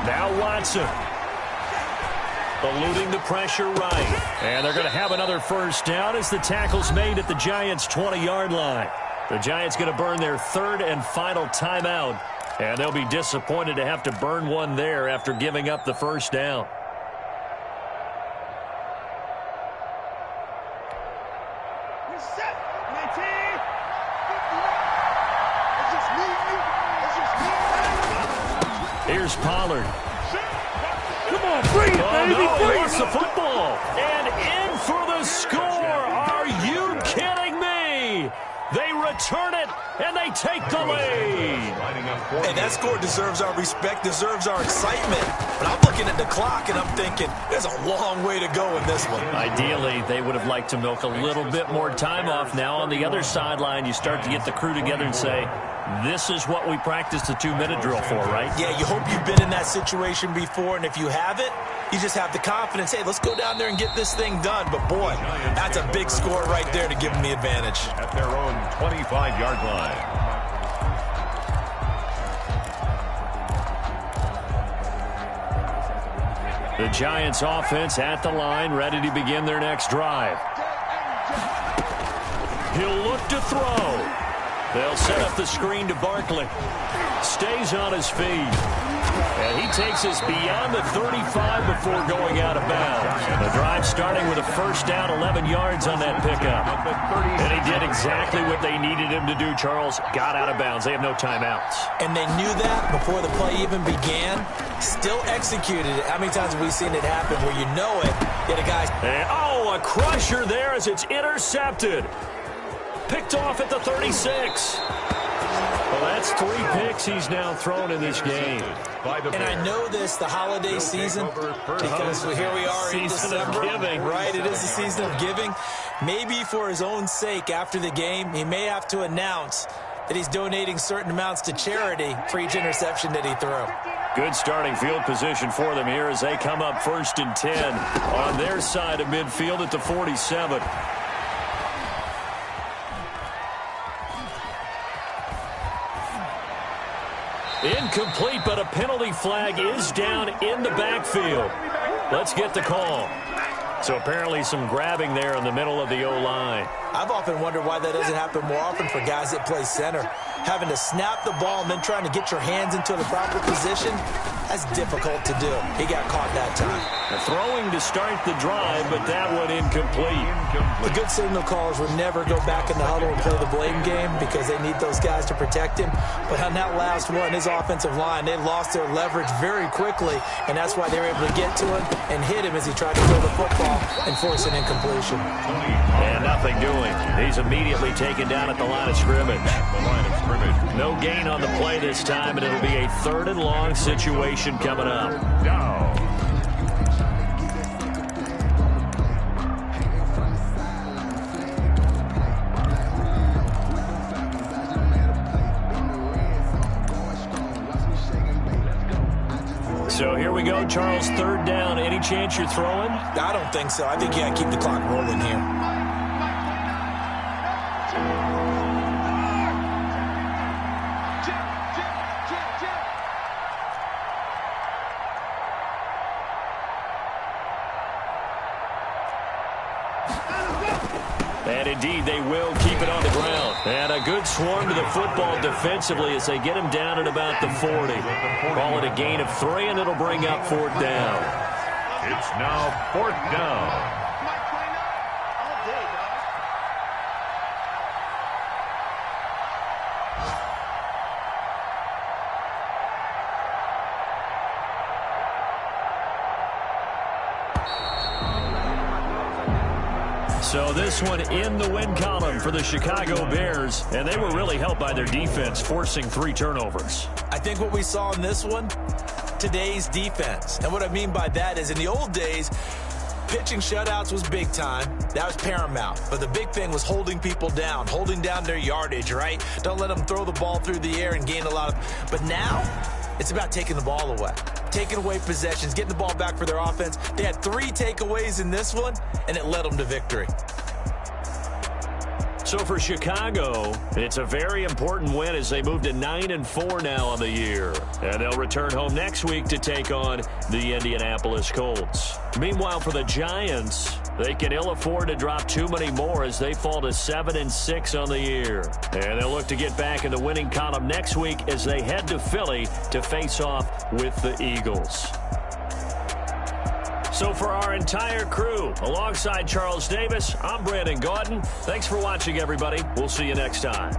Now Watson. Eluding the pressure right. And they're going to have another first down as the tackle's made at the Giants' 20-yard line. The Giants going to burn their 3rd and final timeout. And they'll be disappointed to have to burn one there after giving up the first down. Here's Pollard. Come on, bring it, baby, No, bring lost it. the football. And in for the score. Are you kidding me? They return it, and they take the lead. Hey, that score deserves our respect, deserves our excitement. But I'm looking at the clock, and I'm thinking, there's a long way to go in this one. Ideally, they would have liked to milk a little bit more time off. Now on the other sideline, you start to get the crew together and say, this is what we practiced the 2-minute drill for, right? Yeah, you hope you've been in that situation before, and if you haven't, you just have the confidence, hey, let's go down there and get this thing done. But, boy, that's a big score right there to give them the advantage. At their own 25-yard line. The Giants offense at the line, ready to begin their next drive. He'll look to throw. They'll set up the screen to Barkley. Stays on his feet. And he takes us beyond the 35 before going out of bounds. The drive starting with a first down, 11 yards on that pickup. And he did exactly what they needed him to do, Charles. Got out of bounds. They have no timeouts. And they knew that before the play even began. Still executed it. How many times have we seen it happen where you know it, yet a guy's... And, a crusher there as it's intercepted. Picked off at the 36. Well, that's 3 picks he's now thrown in this game. And I know this, the holiday season, because here we are in December. Giving. Right, it is the season of giving. Maybe for his own sake after the game, he may have to announce that he's donating certain amounts to charity for each interception that he threw. Good starting field position for them here as they come up 1st and 10 on their side of midfield at the 47. Incomplete, but a penalty flag is down in the backfield. Let's get the call. So apparently some grabbing there in the middle of the O-line. I've often wondered why that doesn't happen more often for guys that play center. Having to snap the ball and then trying to get your hands into the proper position, that's difficult to do. He got caught that time. Throwing to start the drive, but that one incomplete. The good signal callers would never go back in the huddle and play the blame game because they need those guys to protect him. But on that last one, his offensive line, they lost their leverage very quickly, and that's why they were able to get to him and hit him as he tried to throw the football and force an incompletion. And nothing doing. He's immediately taken down at the line of scrimmage. No gain on the play this time, and it'll be a 3rd and long situation coming up. So here we go, Charles, 3rd down. Any chance you're throwing? I don't think so. I think you got to keep the clock rolling here. And indeed, they will keep it on the ground. And a good swarm to the football defensively as they get him down at about the 40. Call it a gain of 3, and it'll bring up 4th down. It's now 4th down. So this one in the win column for the Chicago Bears, and they were really helped by their defense, forcing 3 turnovers. I think what we saw in this one, today's defense. And what I mean by that is in the old days, pitching shutouts was big time. That was paramount. But the big thing was holding people down, holding down their yardage, right? Don't let them throw the ball through the air and gain a lot of... But now, it's about taking the ball away. Taking away possessions, getting the ball back for their offense. They had 3 takeaways in this one, and it led them to victory. So for Chicago, it's a very important win as they move to 9-4 now on the year. And they'll return home next week to take on the Indianapolis Colts. Meanwhile, for the Giants, they can ill afford to drop too many more as they fall to 7-6 on the year. And they'll look to get back in the winning column next week as they head to Philly to face off with the Eagles. So for our entire crew, alongside Charles Davis, I'm Brandon Gaudin. Thanks for watching, everybody. We'll see you next time.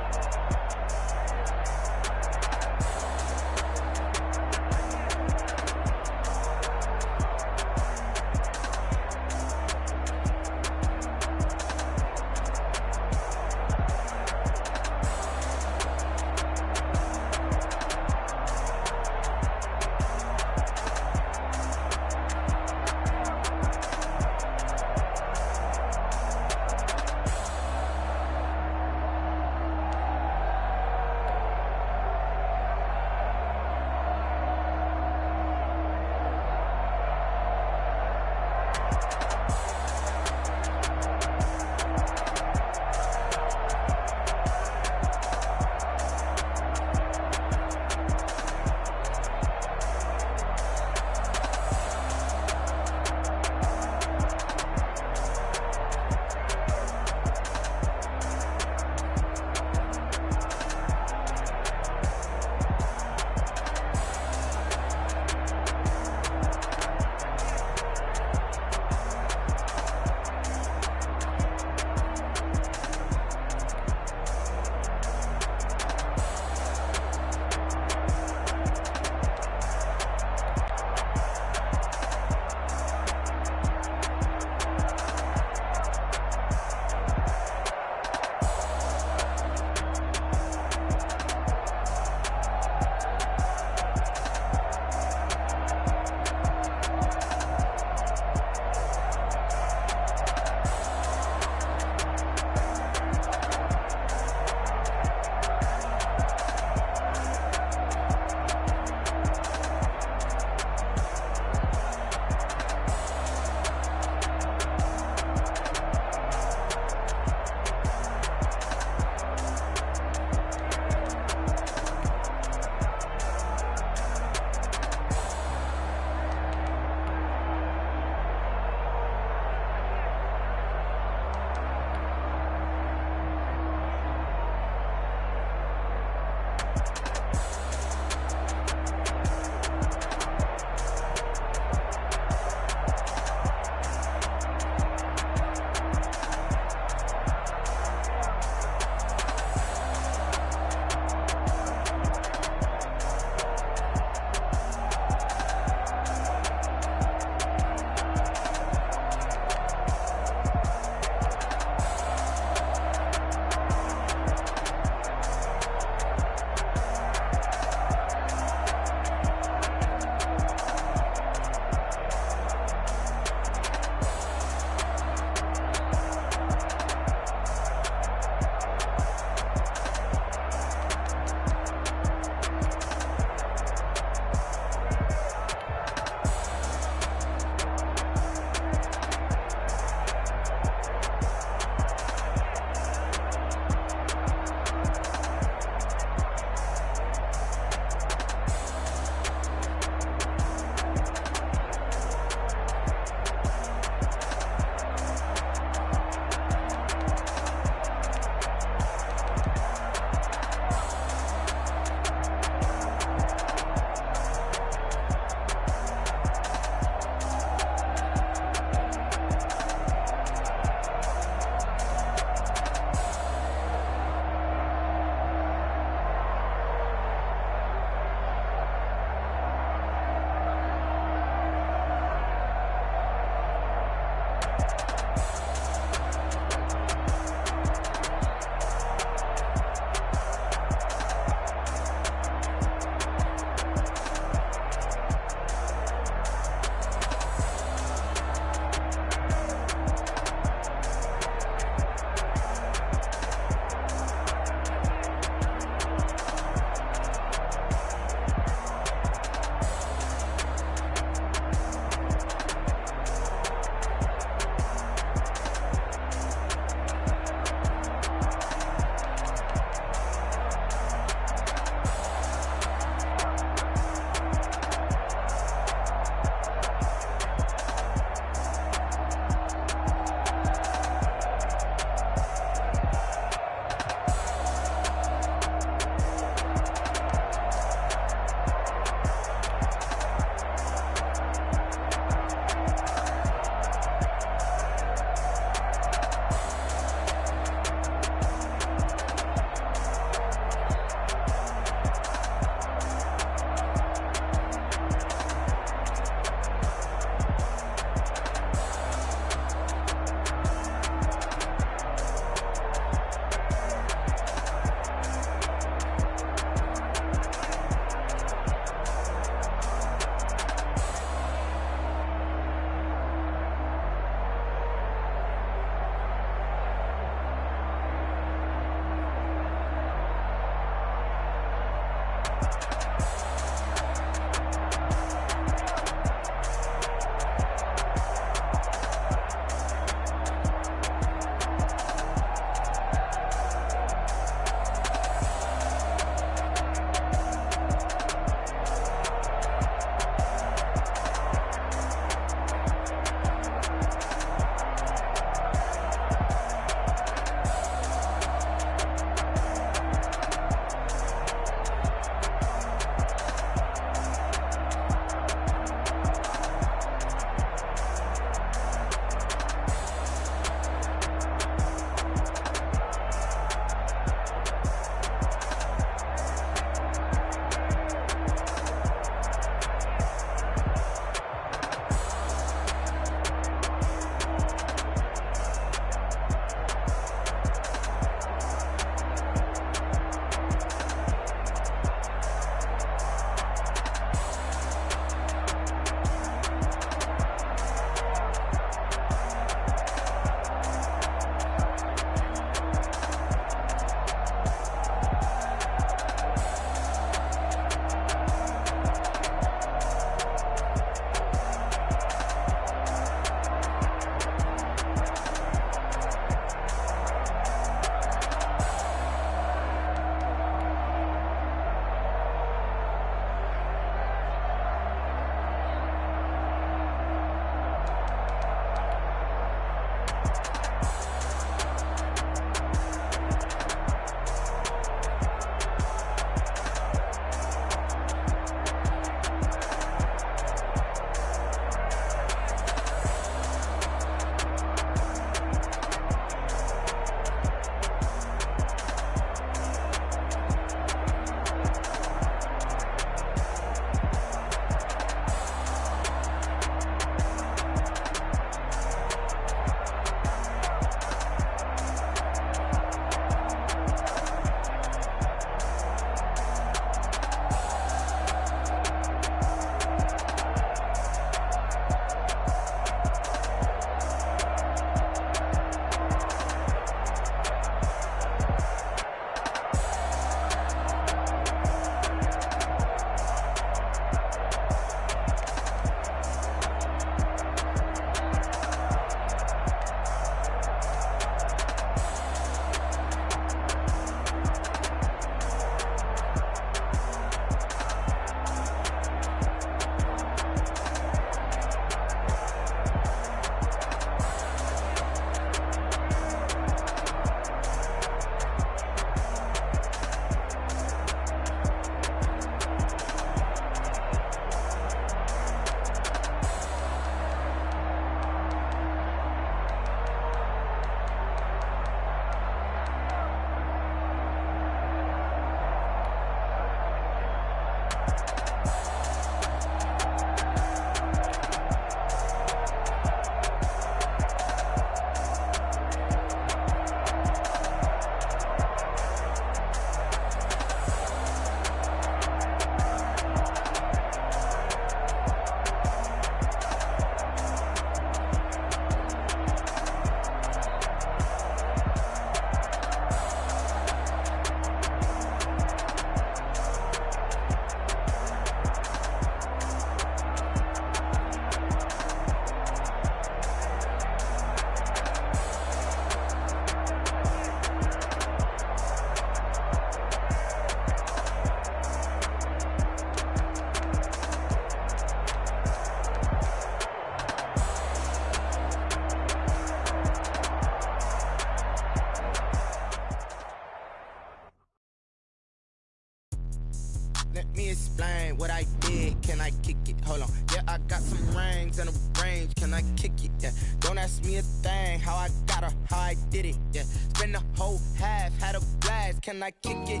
Let me explain what I did. Can I kick it? Hold on. Yeah, I got some rings and a range. Can I kick it? Yeah. Don't ask me a thing. How I got her, how I did it. Yeah. Spend the whole half, had a blast. Can I kick it?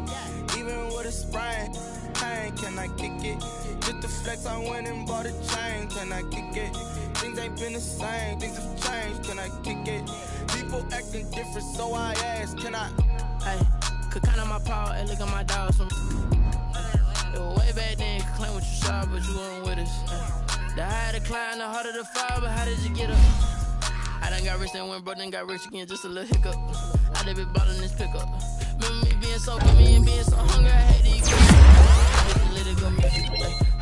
Even with a sprain. Pain, can I kick it? Just the flex, I went and bought a chain. Can I kick it? Things ain't been the same. Things have changed. Can I kick it? People acting different, so I ask. Can I? Hey, could count on my power and look at my dogs from. Way back then, could claim what you saw, but you weren't with us. The higher the climb, the harder the fall, but how did you get up? I done got rich and went broke, then got rich again, just a little hiccup. I done been ballin' this pickup. Remember me being so gimme and being so hungry, I had to eat. I hate to let it go mix it.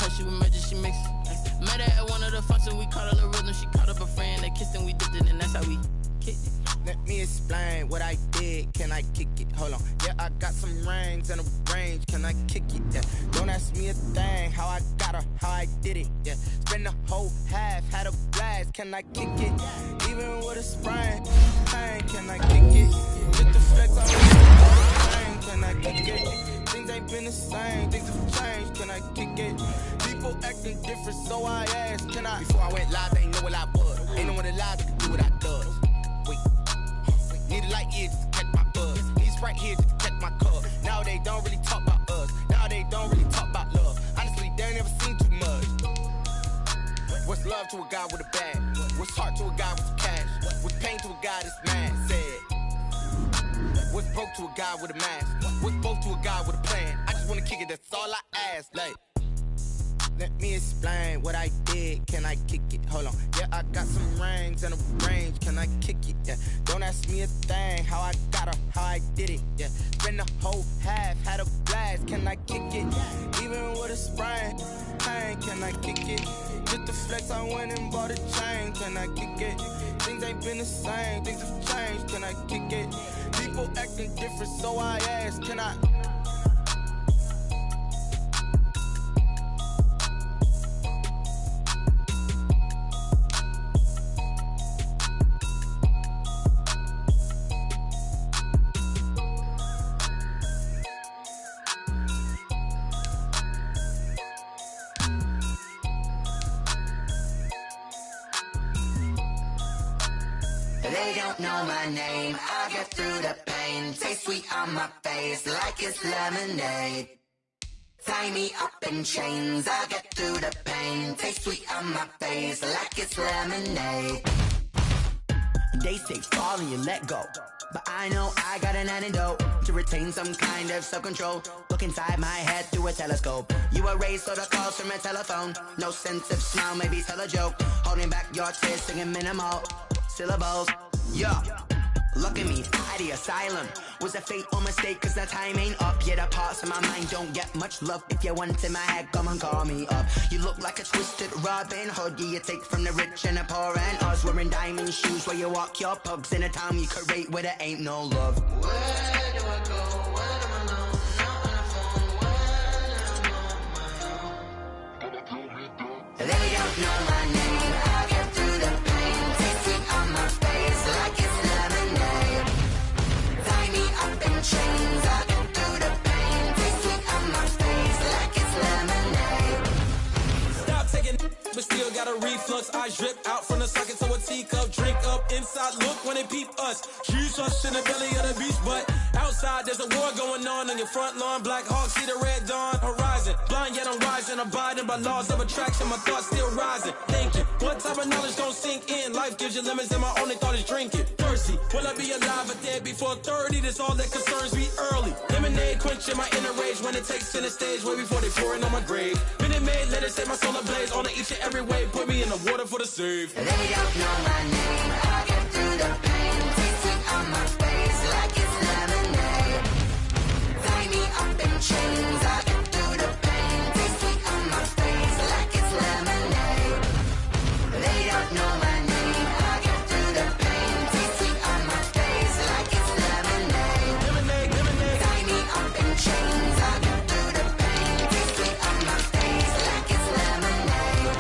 How she with magic, she mix it. Met her at one of the functions, we caught a little rhythm, she caught up a friend, they kissed and we dipped it, and that's how we kicked it. Let me explain what I did. Can I kick it? Hold on. Yeah, I got some rings and a range. Can I kick it? Yeah. Don't ask me a thing. How I got her, how I did it. Yeah. Spend the whole half, had a blast. Can I kick it? Even with a sprain. Pain, can I kick it? Just the flex, I went. Can I kick it? Things ain't been the same. Things have changed. Can I kick it? People acting different, so I asked. Can I? Before I went live, they ain't know what I was. Ain't know what it lies could do what I does. Need a light here just to catch my buzz. Need Sprite here just to catch my cup. Now they don't really talk about us. Now they don't really talk about love. Honestly, they ain't never seen too much. What's love to a guy with a bag? What's heart to a guy with cash? What's pain to a guy that's mad? Said. What's broke to a guy with a mask? What's both to a guy with a plan? I just wanna kick it, that's all I ask. Like, let me explain what I did. Can I kick it? Hold on. Yeah, I got some rings and a range. Can I kick it? Yeah. Don't ask me a thing. How I got her, how I did it. Yeah. Spend the whole half, had a blast. Can I kick it? Even with a sprain. Pain, can I kick it? Just the flex, I went and bought a chain. Can I kick it? Things ain't been the same. Things have changed. Can I kick it? People acting different, so I ask. Can I? They don't know my name, I get through the pain. Taste sweet on my face like it's lemonade. Tie me up in chains, I get through the pain. Taste sweet on my face like it's lemonade. They say fall and you let go, but I know I got an antidote to retain some kind of self-control. Look inside my head through a telescope. You erase all the calls from a telephone. No sense of smile, maybe tell a joke. Holding back your tears, singing minimal syllables. Yeah, look at me, at the asylum. Was a fate or mistake, cause the time ain't up. Yet the parts of my mind don't get much love. If you want in my head, come and call me up. You look like a twisted Robin Hood. Yeah, you take from the rich and the poor and us. Wearing diamond shoes where you walk your pugs in a town you create where there ain't no love. Where do I go? When I'm alone, not on the phone. When I'm on my own. They don't know my name, I get through the pain. Taste sweet on my face like it's lemonade. Tie me up in chains, I get through the pain. Taste sweet on my face like it's lemonade. Stop taking but still got a reflux. I drip out from the socket to a teacup. Drink up inside, look when they peep us. Shoes us in the belly of the beach, but outside there's a war going on your front lawn. Black Hawk, see the red dawn horizon. Blind yet I'm rising, abiding by laws of attraction. My thoughts still rising, thinking what type of knowledge don't sink in. Life gives you limits and my only thought is drinking. Thirsty, will I be alive or dead before 30? That's all that concerns me early. Lemonade quenching my inner rage when it takes center stage way before they pour it on my grave. Minute Maid, let it set my soul ablaze on each and every way. Put me in the water for the save. They don't know my name, I get through the pain. Taste sweet on my face like it's lemonade. Tie me up in chains, I get through the pain. Taste sweet on my face like it's lemonade. They don't know my name, I get through the pain. Taste sweet on my face like it's lemonade. Lemonade, lemonade. Tie me up in chains, I get through the pain. Taste sweet on my face like it's lemonade.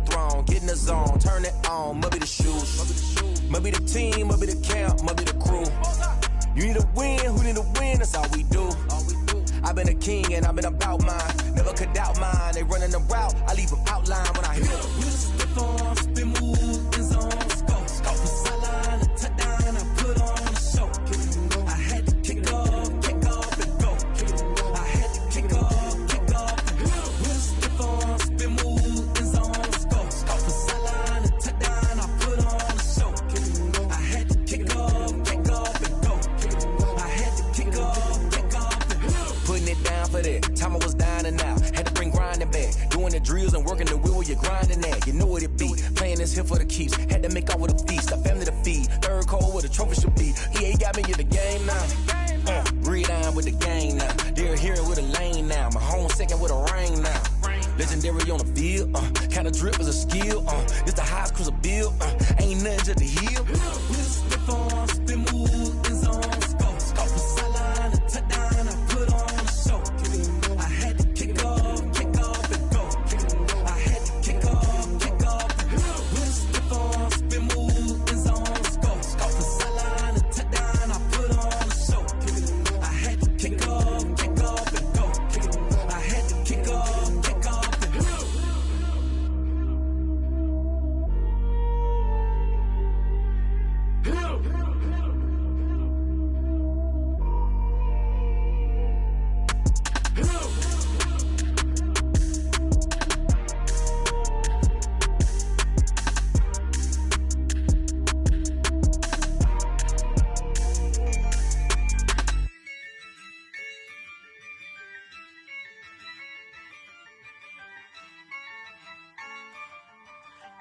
throne, get in the zone, turn it on, must be the shoes. Must be the team, must be the camp, must be the crew. You need a win, who need a win, that's all we do. I've been a king and I've been about mine. Never could doubt mine, they running the route, I leave them outline when I hear them. We spit on, spin move, in zone, scope. From sideline to touchdown, I put on a show. I had to kick off and go. I had to kick off and go. We spit on, spin move, in zone, scope. From sideline to touchdown, I put on a show. I had to kick off and go. I had to kick off and go. Putting it down for that. Time I was down and out. Had to bring grinding back. Doing the drills and working the wheel where you're grinding at. You know what it be. Playing this here for the keeps. Had to make off with a feast. A family to feed. Third cold where the trophy should be. EA got me in the game now. Breathe on with the game now. They're here with a lane now. My home second with a ring now. Legendary on the field. Kinda drip is a skill. This the highest cruiser bill. Ain't nothing to the hill. We spit on, spin move, in zone, scope. From sideline to touchdown, I put on a show. I had to kick off and go. I had to kick off and go. We spit on, spin move, in zone, scope. From sideline to touchdown, I put on a show. I had to kick off and go. I had to kick off and go.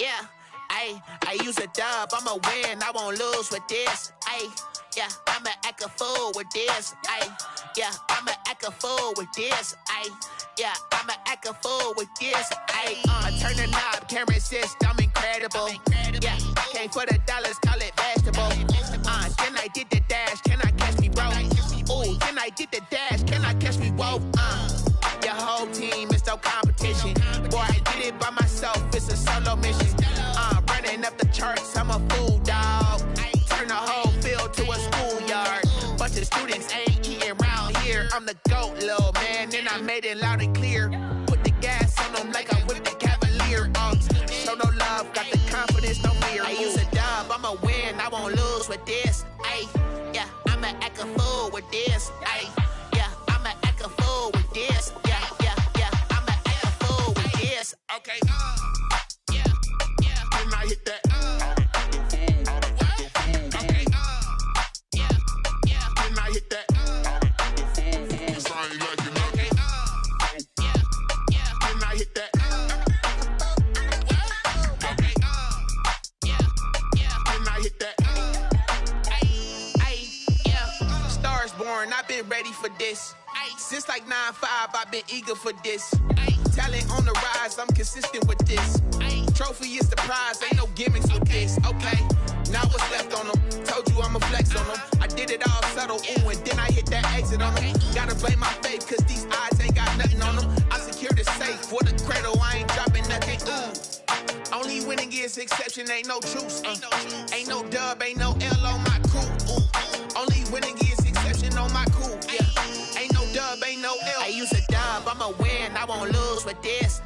Yeah, I use a dub, I'ma win, I won't lose with this. Yeah, I'ma act a fool with this. Yeah, I'ma act a fool with this. Yeah, I'ma act a fool with this. I turn the knob, camera assist, I'm incredible. Yeah, came for the dollars, call it vegetable. Then I did the dash, can I catch me, bro? Ooh, then I did the dash, can I catch me, whoa? Your whole team is no competition. Boy, I did it by myself, it's a solo mission. Running up the charts, I'm a fool, dog. Turn the whole field to a schoolyard. Bunch of students ain't eating round here. I'm the GOAT, little man, and I made it loud and clear. Put the gas on them like I whipped the Cavalier. Show no love, got the confidence, no fear. I use a dub, I'ma win, I won't lose with this. Yeah, I'ma act a fool with this. Yeah, I'ma act a fool with this. Yeah, I'ma act a fool with this. Okay, yeah, can I hit that? Okay, yeah, can I hit that? Cause I ain't like it. Okay, yeah, can I hit that? Okay, yeah, can I hit that? Yeah, Stars born, I've been ready for this. Since like 9-5, I've been eager for this. Talent on the rise, I'm consistent with this. Trophy is the prize, ain't no gimmicks with this. Okay, now what's left on them? Told you I'ma flex on them. I did it all subtle, ooh, and then I hit that exit on them. Gotta blame my faith, cause these odds ain't got nothing on them. I secure the safe for the cradle, I ain't dropping nothing, ooh. Only winning is exception, ain't no truce. Ain't no dub, ain't no L on my crew, ooh. Only winning is exception on my crew, yeah. Ain't no dub, ain't no L. I use a dub, I'ma win, I won't lose with this.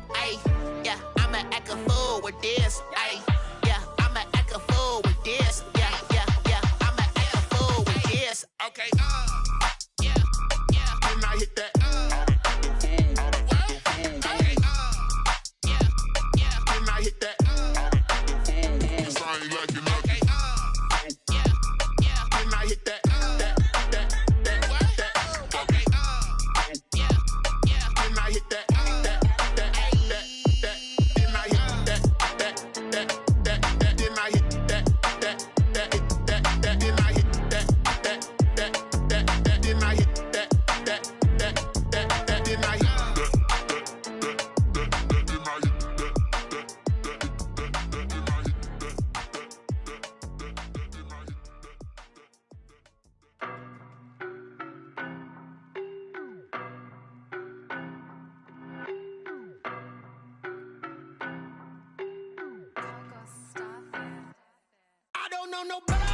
Yeah, I'ma act a fool with this. Yeah, I'ma act a fool with this. Yeah, I'ma act a fool with this. Okay, yeah, can I hit that? Okay, yeah, can I hit that? Cause I ain't like it. Okay, yeah, can I hit that? Okay, yeah, can I hit that? Can I hit that? don't know better.